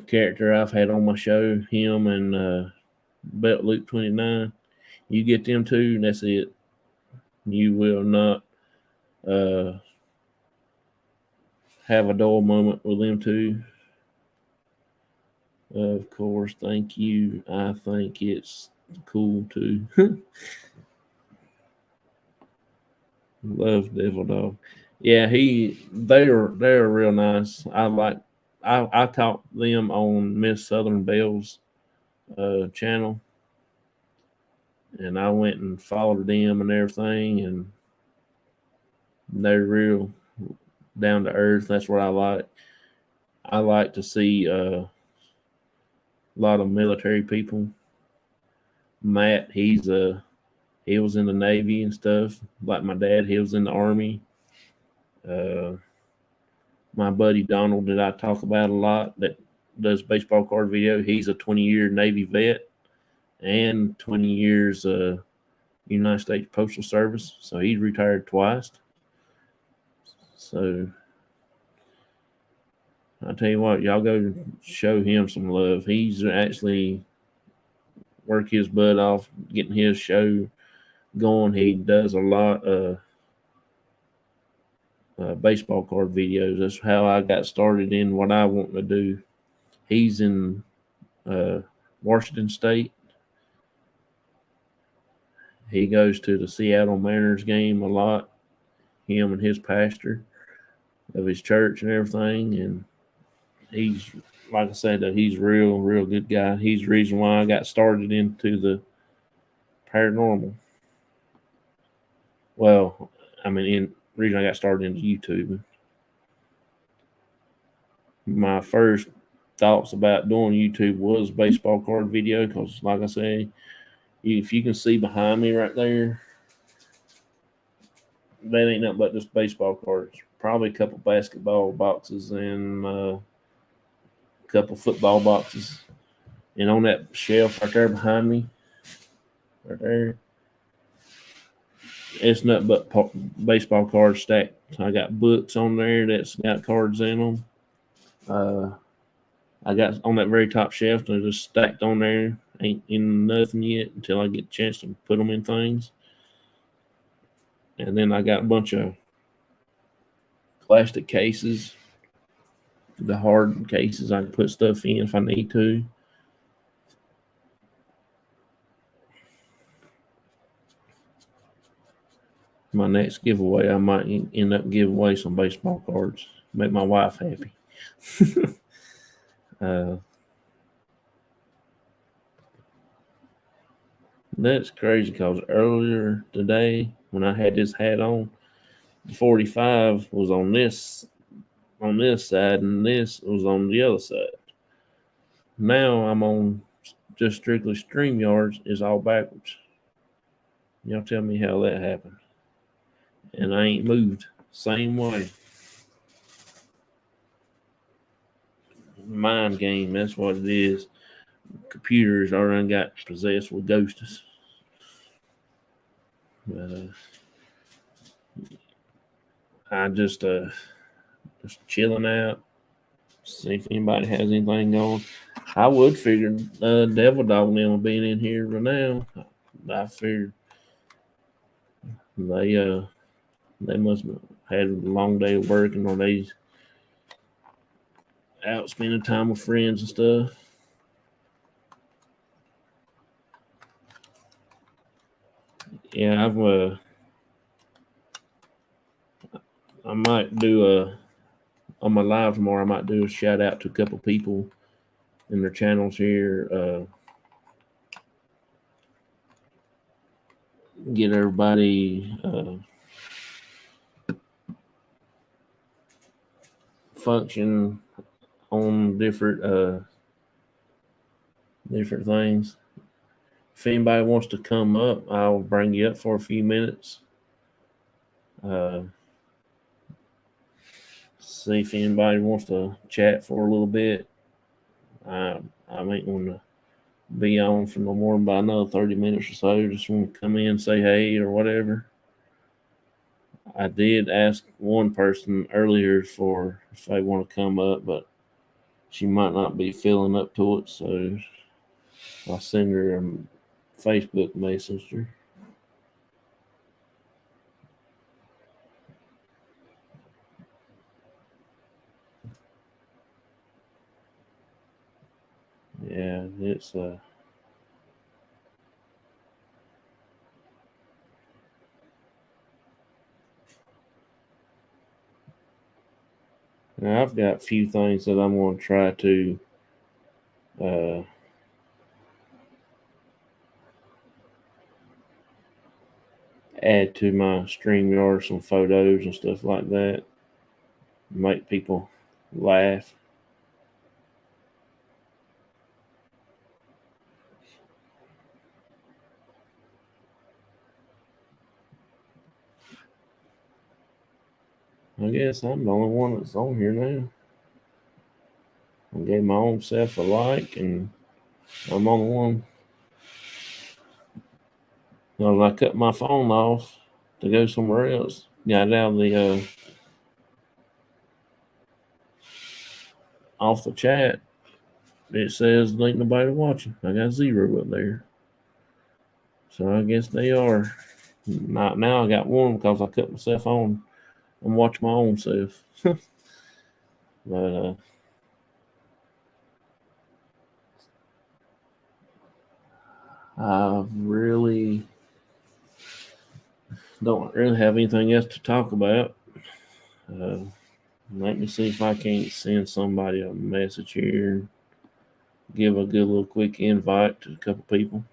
character I've had on my show, him and Belt Luke 29. You get them two, and that's it. You will not have a dull moment with them two. Of course, thank you. I think it's cool too. Love Devil Dog. Yeah, they're real nice. I taught them on Miss Southern Bell's channel, and I went and followed them and everything, and they're real down to earth. That's what I like. I like to see a lot of military people. Matt, he was in the Navy and stuff. Like my dad, he was in the Army. Uh, my buddy Donald that I talk about a lot that does baseball card video. He's a 20-year Navy vet and 20 years United States Postal Service. So he's retired twice. So I tell you what, y'all go show him some love. He's actually worked his butt off getting his show going. He does a lot of baseball card videos. That's how I got started in what I want to do. He's in Washington State. He goes to the Seattle Mariners game a lot. Him and his pastor of his church and everything, and he's like I said, that he's real good guy. He's the reason why I got started into the paranormal. Well, I mean, in reason I got started into YouTube. My first thoughts about doing YouTube was baseball card video because, like I say, if you can see behind me right there, that ain't nothing but just baseball cards. Probably a couple basketball boxes and a couple football boxes. And on that shelf right there behind me, right there, it's nothing but baseball cards stacked. I got books on there that's got cards in them. I got on that very top shelf, they're just stacked on there. Ain't in nothing yet until I get a chance to put them in things. And then I got a bunch of plastic cases, the hard cases I can put stuff in if I need to. My next giveaway, I might end up giving away some baseball cards. Make my wife happy. That's crazy because earlier today when I had this hat on, the 45 was on this side and this was on the other side. Now I'm on just strictly StreamYards is all backwards. Y'all tell me how that happened. And I ain't moved. Same way. Mind game, that's what it is. Computers already got possessed with ghosts. I just chilling out, see if anybody has anything going. I would figure Devil Dog and them being in here right now. I figured they must have had a long day of working, or they out spending time with friends and stuff. Yeah, I might do on my live tomorrow. I might do a shout out to a couple people in their channels here. Get everybody function on different things. If anybody wants to come up, I'll bring you up for a few minutes. See if anybody wants to chat for a little bit. I ain't going to be on for no more than about another 30 minutes or so. Just want to come in, say hey or whatever. I did ask one person earlier for if they want to come up, but she might not be feeling up to it, so I'll send her a Facebook Messenger. Yeah, it's now I've got a few things that I'm going to try to uh, add to my StreamYard, some photos and stuff like that, make people laugh. I guess I'm the only one that's on here now. I gave my own self a like, and I'm on the one. When I cut my phone off to go somewhere else, got out of the off the chat, it says ain't nobody watching. I got 0 up there. So I guess they are. Not now. I got 1 because I cut myself on and watch my own self. But I really don't really have anything else to talk about. Uh, Let me see if I can't send somebody a message here. Give a good little quick invite to a couple people.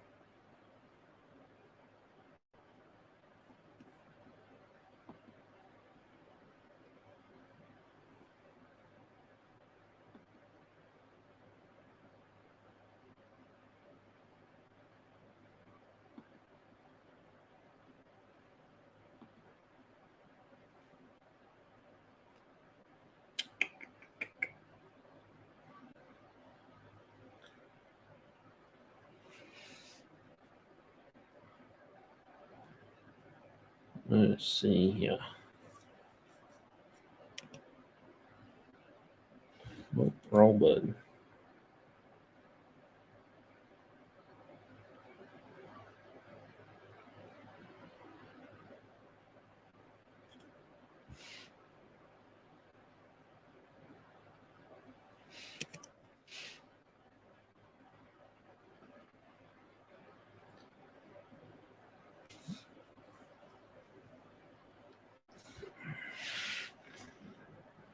Let's see here. Oh, wrong button.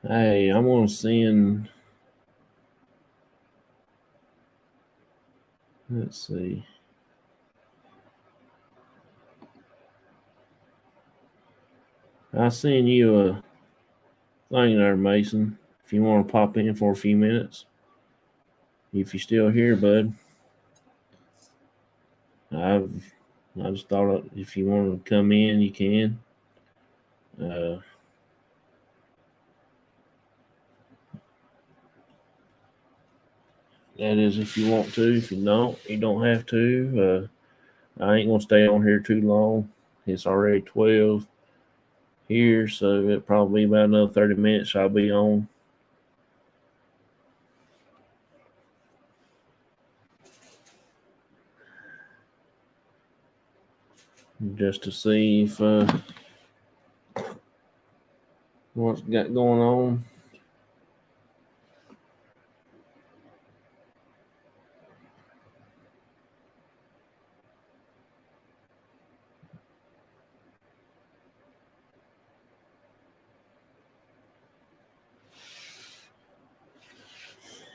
Hey, I'm gonna send. Let's see. I'll send you a thing there, Mason. If you want to pop in for a few minutes, if you're still here, bud. I've I just thought if you want to come in, you can. Uh, that is, if you want to. If you don't, you don't have to. I ain't gonna stay on here too long. It's already 12 here, so it'll probably be about another 30 minutes. I'll be on. Just to see if what's got going on.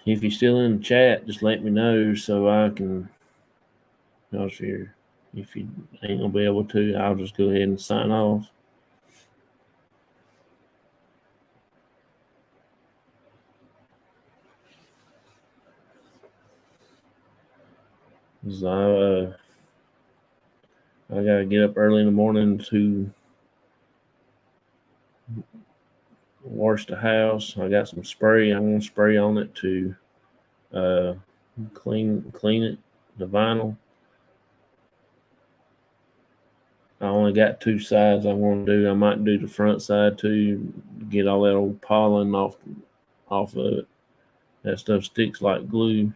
If you're still in the chat, just let me know so I can. If you ain't gonna be able to, I'll just go ahead and sign off. I gotta get up early in the morning to wash the house. I got some spray. I'm gonna spray on it to uh, clean it, the vinyl. I only got 2 sides I want to do. I might do the front side too, get all that old pollen off of it. That stuff sticks like glue.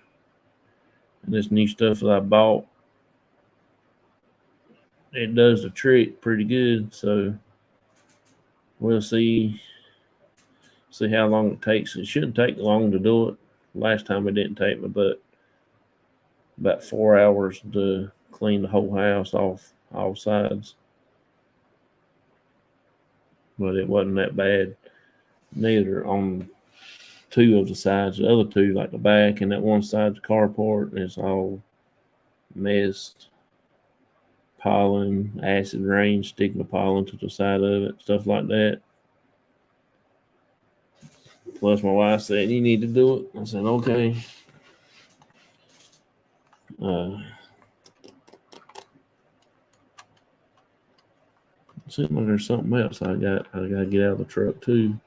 And this new stuff that I bought, it does the trick pretty good. So we'll see how long it takes. It shouldn't take long to do it. Last time it didn't take me but about 4 hours to clean the whole house off all sides. But it wasn't that bad. Neither on 2 of the sides. The other 2, like the back and that one side, the carport, is all messed. Pollen, acid rain, sticking the pollen to the side of it, stuff like that. Plus, my wife said, "You need to do it." I said, "Okay." Seems like there's something else I got to get out of the truck too.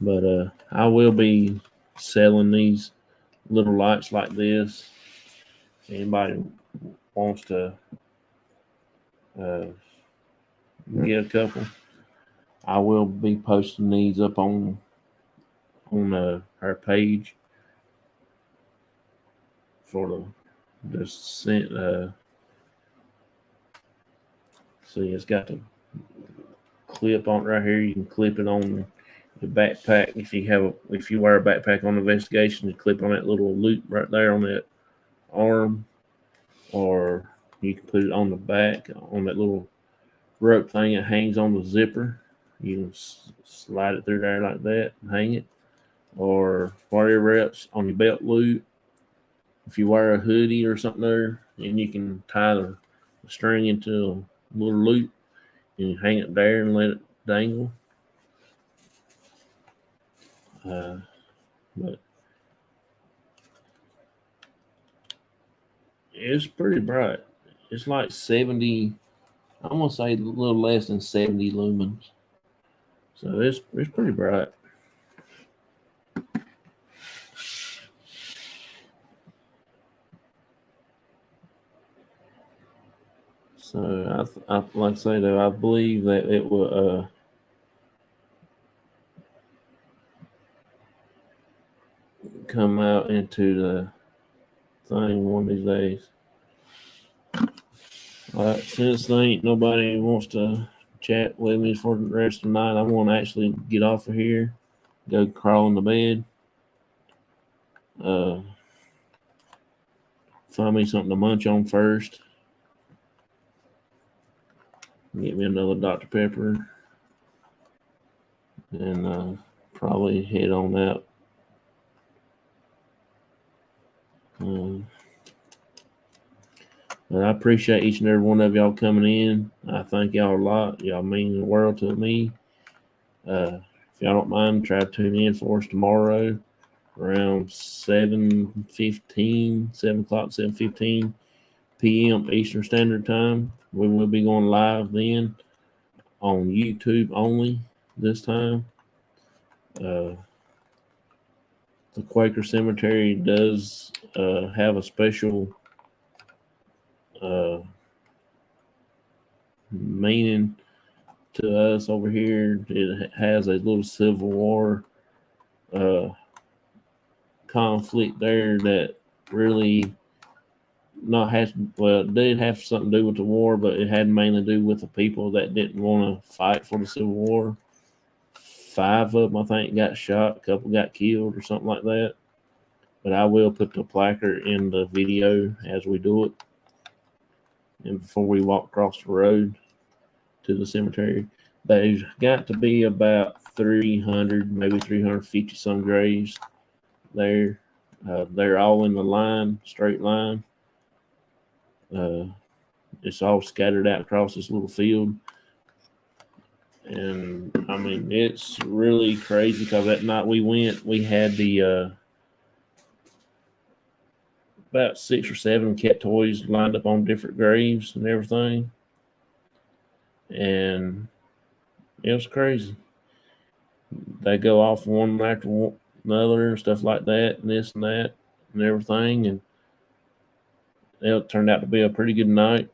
But I will be selling these little lights like this. If anybody wants to get a couple, I will be posting these up on our page for the scent. See, it's got the clip on it right here. You can clip it on the backpack if you wear a backpack on investigation. You clip on that little loop right there on that arm, or you can put it on the back on that little rope thing that hangs on the zipper. You can slide it through there like that and hang it, or whatever else on your belt loop. If you wear a hoodie or something there, and you can tie the string into a little loop and you hang it there and let it dangle. But it's pretty bright. It's like 70. I'm gonna say a little less than 70 lumens. So it's pretty bright. So I like I say though, I believe that it will come out into the thing one of these days. All right, since there ain't nobody wants to chat with me for the rest of the night, I want to actually get off of here, go crawl in the bed, find me something to munch on first, get me another Dr. Pepper, and probably head on out. But I appreciate each and every one of y'all coming in. I thank y'all a lot. Y'all mean the world to me. If y'all don't mind, try to tune in for us tomorrow around 7:15 p.m. Eastern Standard Time. We will be going live then on YouTube only this time. The Quaker Cemetery does have a special meaning to us over here. It has a little Civil War conflict there that really it did have something to do with the war, but it had mainly to do with the people that didn't want to fight for the Civil War. 5 of them, I think, got shot. A couple got killed or something like that. But I will put the placard in the video as we do it, and before we walk across the road to the cemetery. There's got to be about 300, maybe 350 some graves there. They're all in the line, straight line. It's all scattered out across this little field. And I mean, it's really crazy because that night we went, we had the about 6 or 7 cat toys lined up on different graves and everything. And it was crazy. They go off one after another and stuff like that, and this and that and everything. And it turned out to be a pretty good night.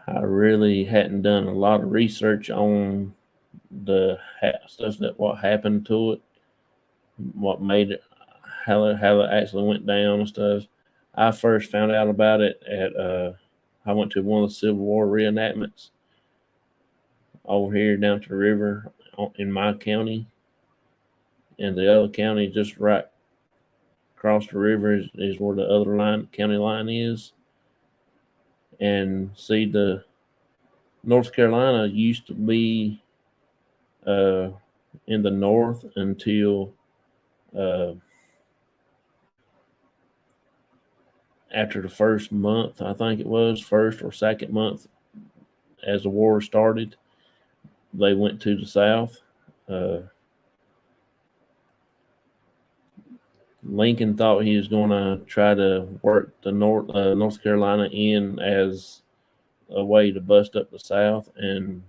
I really hadn't done a lot of research on the stuff that what happened to it, what made it, how it actually went down and stuff. I first found out about it at I went to one of the Civil War reenactments over here down to the river in my county, and the other county just right across the river is where the other county line is. And see, the North Carolina used to be uh, in the north until uh, after the first month, I think it was first or second month as the war started, they went to the south. Uh, Lincoln thought he was going to try to work the North Carolina in as a way to bust up the South, and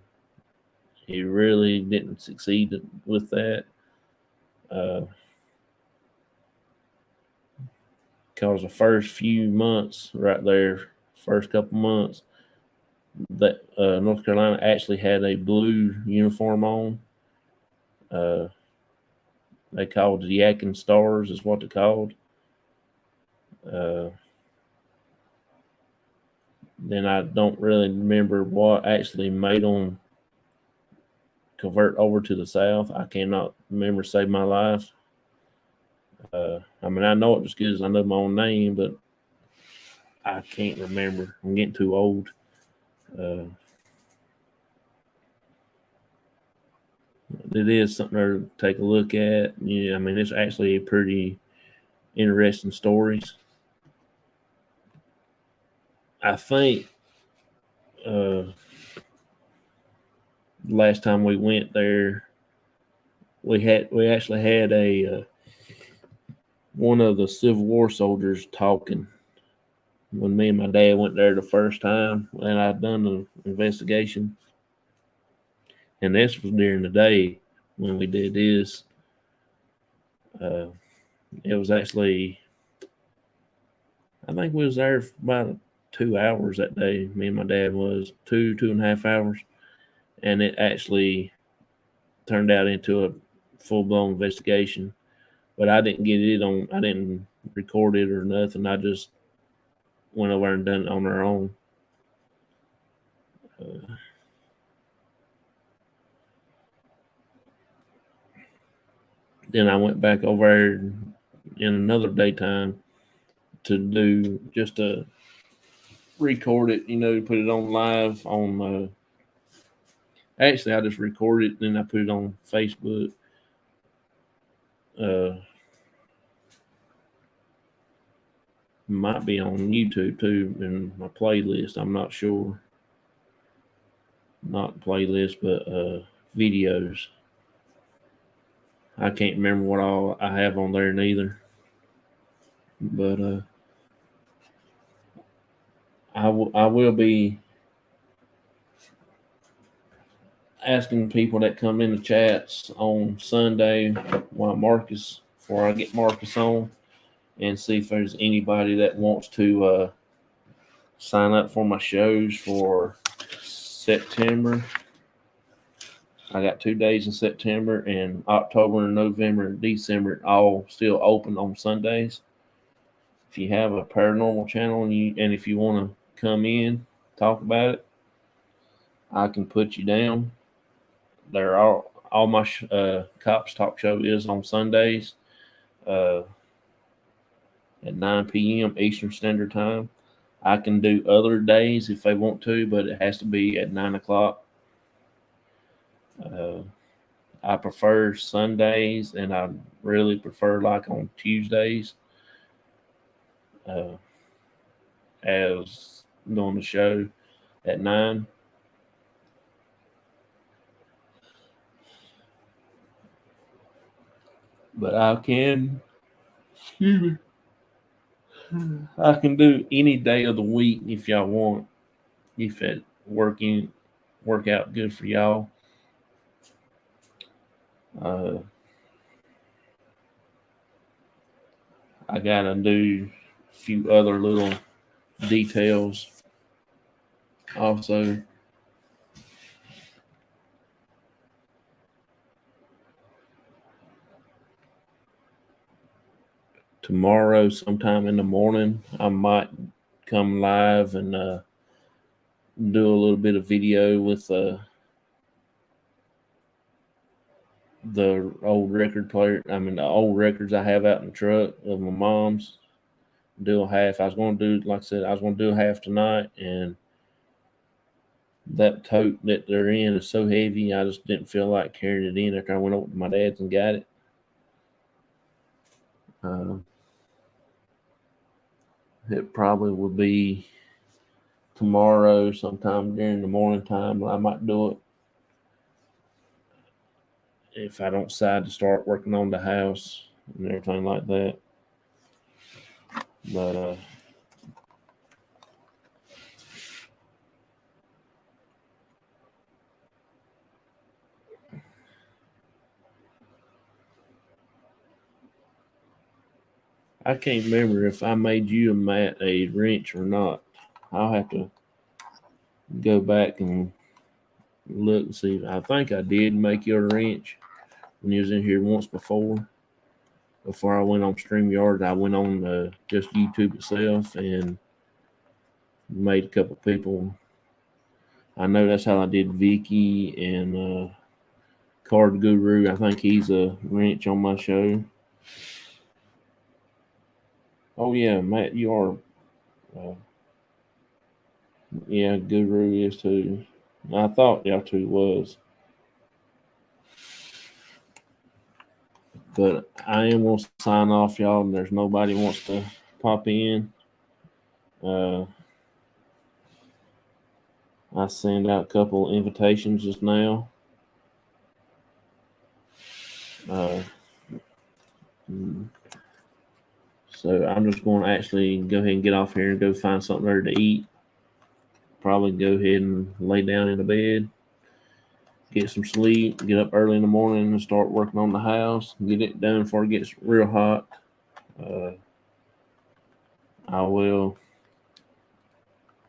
he really didn't succeed with that. Because the first few months, right there, first couple months, that North Carolina actually had a blue uniform on. They called the Yakin Stars, is what they called. Uh, then I don't really remember what actually made them convert over to the South. I cannot remember to save my life. I mean, I know it as good as I know my own name, but I can't remember. I'm getting too old. It is something to take a look at. Yeah, I mean, it's actually a pretty interesting stories. I think uh, last time we went there, we actually had a one of the Civil War soldiers talking when me and my dad went there the first time, and I'd done the investigation. And this was during the day when we did this. Uh, it was actually, I think we was there for about 2 hours that day. Me and my dad was 2.5 hours, and it actually turned out into a full blown investigation. But I didn't get it on. I didn't record it or nothing. I just went over and done it on our own. Uh, then I went back over there in another daytime to do just to record it, put it on live on. Actually, I just recorded it and then I put it on Facebook. Uh, might be on YouTube too in my playlist. I'm not sure. Not playlist, but videos. I can't remember what all I have on there neither. But I will be asking people that come in the chats on Sunday while Marcus, before I get Marcus on, and see if there's anybody that wants to sign up for my shows for September. I got 2 days in September, and October and November and December all still open on Sundays. If you have a paranormal channel and if you want to come in, talk about it, I can put you down. They're all my cops talk show is on Sundays uh, at 9 p.m. Eastern Standard Time. I can do other days if they want to, but it has to be at 9 o'clock. I prefer Sundays, and I really prefer like on Tuesdays uh, as doing the show at 9. But I can do any day of the week if y'all want. If it work out good for y'all. Uh, I gotta do few other little details also. Tomorrow, sometime in the morning, I might come live and do a little bit of video with the old record player. I mean, the old records I have out in the truck of my mom's. Do a half. I was going to do, like I said, I was going to do a half tonight, and that tote that they're in is so heavy, I just didn't feel like carrying it in after I went over to my dad's and got it. It probably will be tomorrow sometime during the morning time. I might do it if I don't decide to start working on the house and everything like that. But I can't remember if I made you and Matt a wrench or not. I'll have to go back and look and see. I think I did make you a wrench when you was in here once before. Before I went on StreamYard, I went on just YouTube itself and made a couple people. I know that's how I did Vicky and Card Guru. I think he's a wrench on my show. Oh yeah, Matt, you are. Yeah, Guru is too. I thought y'all two was, but I am gonna sign off, y'all. And there's nobody wants to pop in. I sent out a couple invitations just now. So I'm just going to actually go ahead and get off here and go find something there to eat. Probably go ahead and lay down in the bed, get some sleep, get up early in the morning and start working on the house, get it done before it gets real hot. I will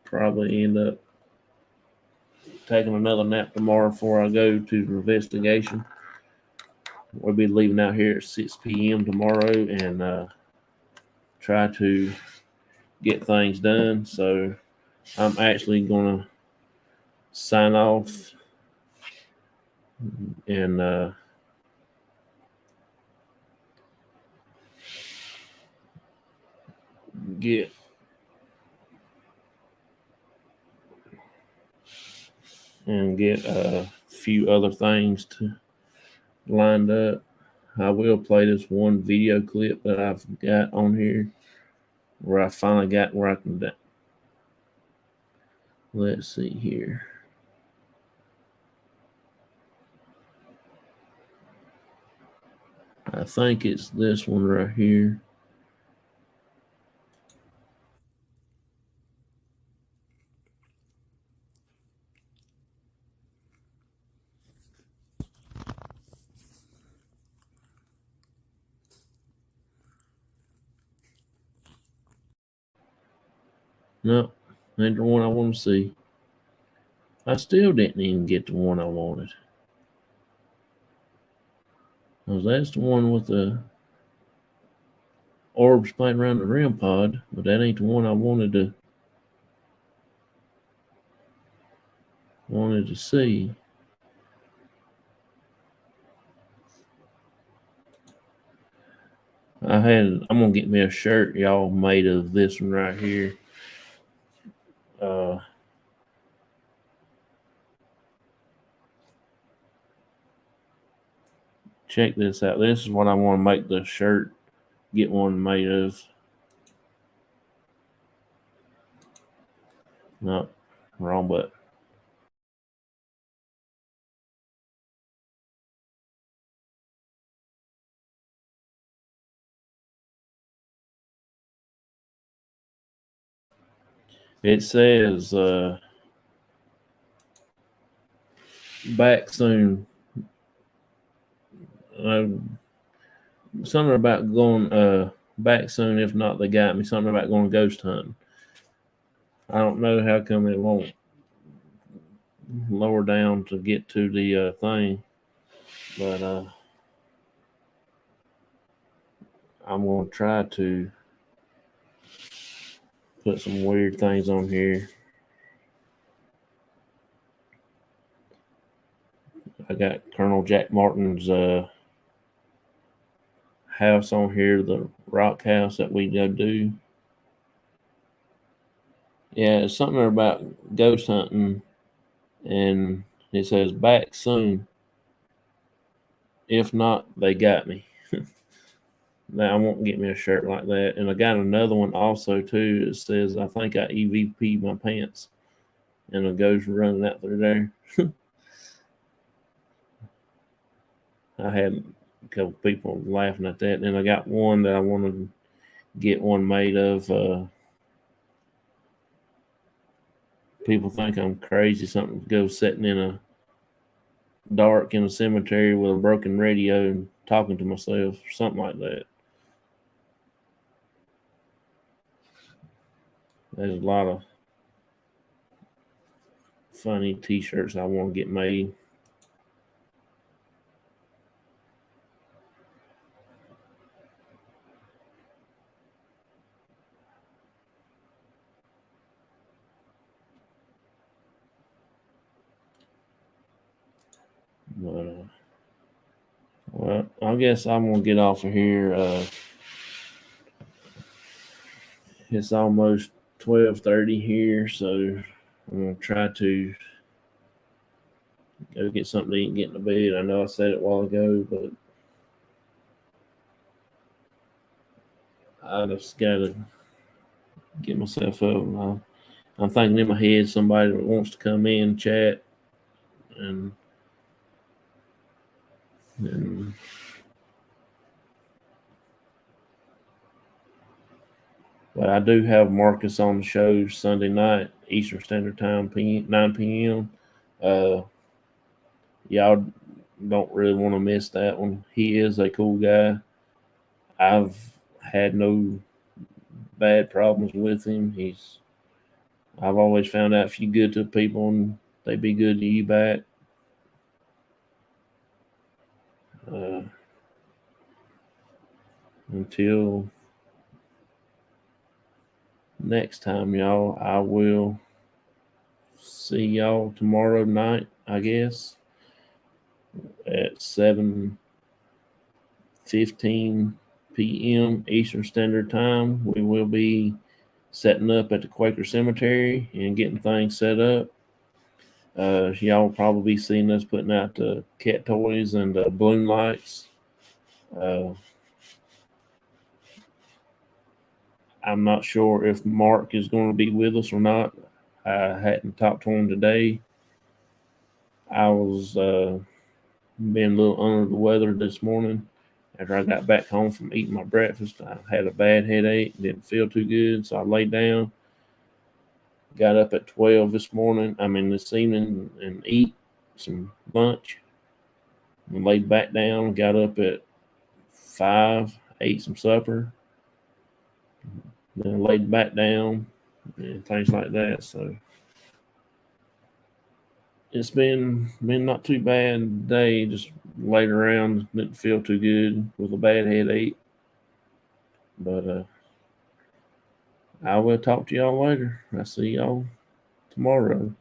probably end up taking another nap tomorrow before I go to the investigation. We'll be leaving out here at 6 p.m. tomorrow and try to get things done. So I'm actually going to sign off and get a few other things lined up. I will play this one video clip that I've got on here where I finally got where I can. Let's see here. I think it's this one right here. No, ain't the one I want to see. I still didn't even get the one I wanted. Because that's the one with the orbs playing around the REM pod, but that ain't the one I wanted to see. I'm gonna get me a shirt, y'all, made of this one right here. Check this out. This is what I want to make the shirt. Get one made of. No, wrong button. It says back soon. Something about going back soon. If not, they got me. Something about going ghost hunting. I don't know how come it won't lower down to get to the thing, but I'm going to try to put some weird things on here. I got Colonel Jack Martin's house on here, the rock house that we go do. Yeah, it's something about ghost hunting, and it says back soon. If not, they got me. Now I won't get me a shirt like that. And I got another one also too. It says I think I EVP my pants, and it goes running out through there. I had a couple people laughing at that. And I got one that I want to get one made of. People think I'm crazy. Something goes sitting in a dark in a cemetery with a broken radio and talking to myself, or something like that. There's a lot of funny T-shirts I want to get made. But well, I guess I'm gonna get off of here. It's almost 12:30 here, so I'm gonna try to go get something to eat and get into bed. I know I said it a while ago, but I just gotta get myself up. I'm thinking in my head somebody that wants to come in and chat, and but I do have Marcus on the show Sunday night, Eastern Standard Time, 9 p.m. Y'all don't really want to miss that one. He is a cool guy. I've had no bad problems with him. I've always found out if you're good to people and they be good to you back. Until next time, y'all, I will see y'all tomorrow night, I guess, at 7:15 p.m. Eastern Standard Time. We will be setting up at the Quaker Cemetery and getting things set up. Y'all will probably be seeing us putting out the cat toys and balloon lights. I'm not sure if Mark is going to be with us or not. I hadn't talked to him today. I was being a little under the weather this morning. After I got back home from eating my breakfast, I had a bad headache, didn't feel too good, so I laid down. Got up at 12 this evening, and eat some lunch. And laid back down, got up at 5, ate some supper, then laid back down, and things like that. So it's been not too bad day. Just laid around, didn't feel too good with a bad headache. But I will talk to y'all later. I'll see y'all tomorrow.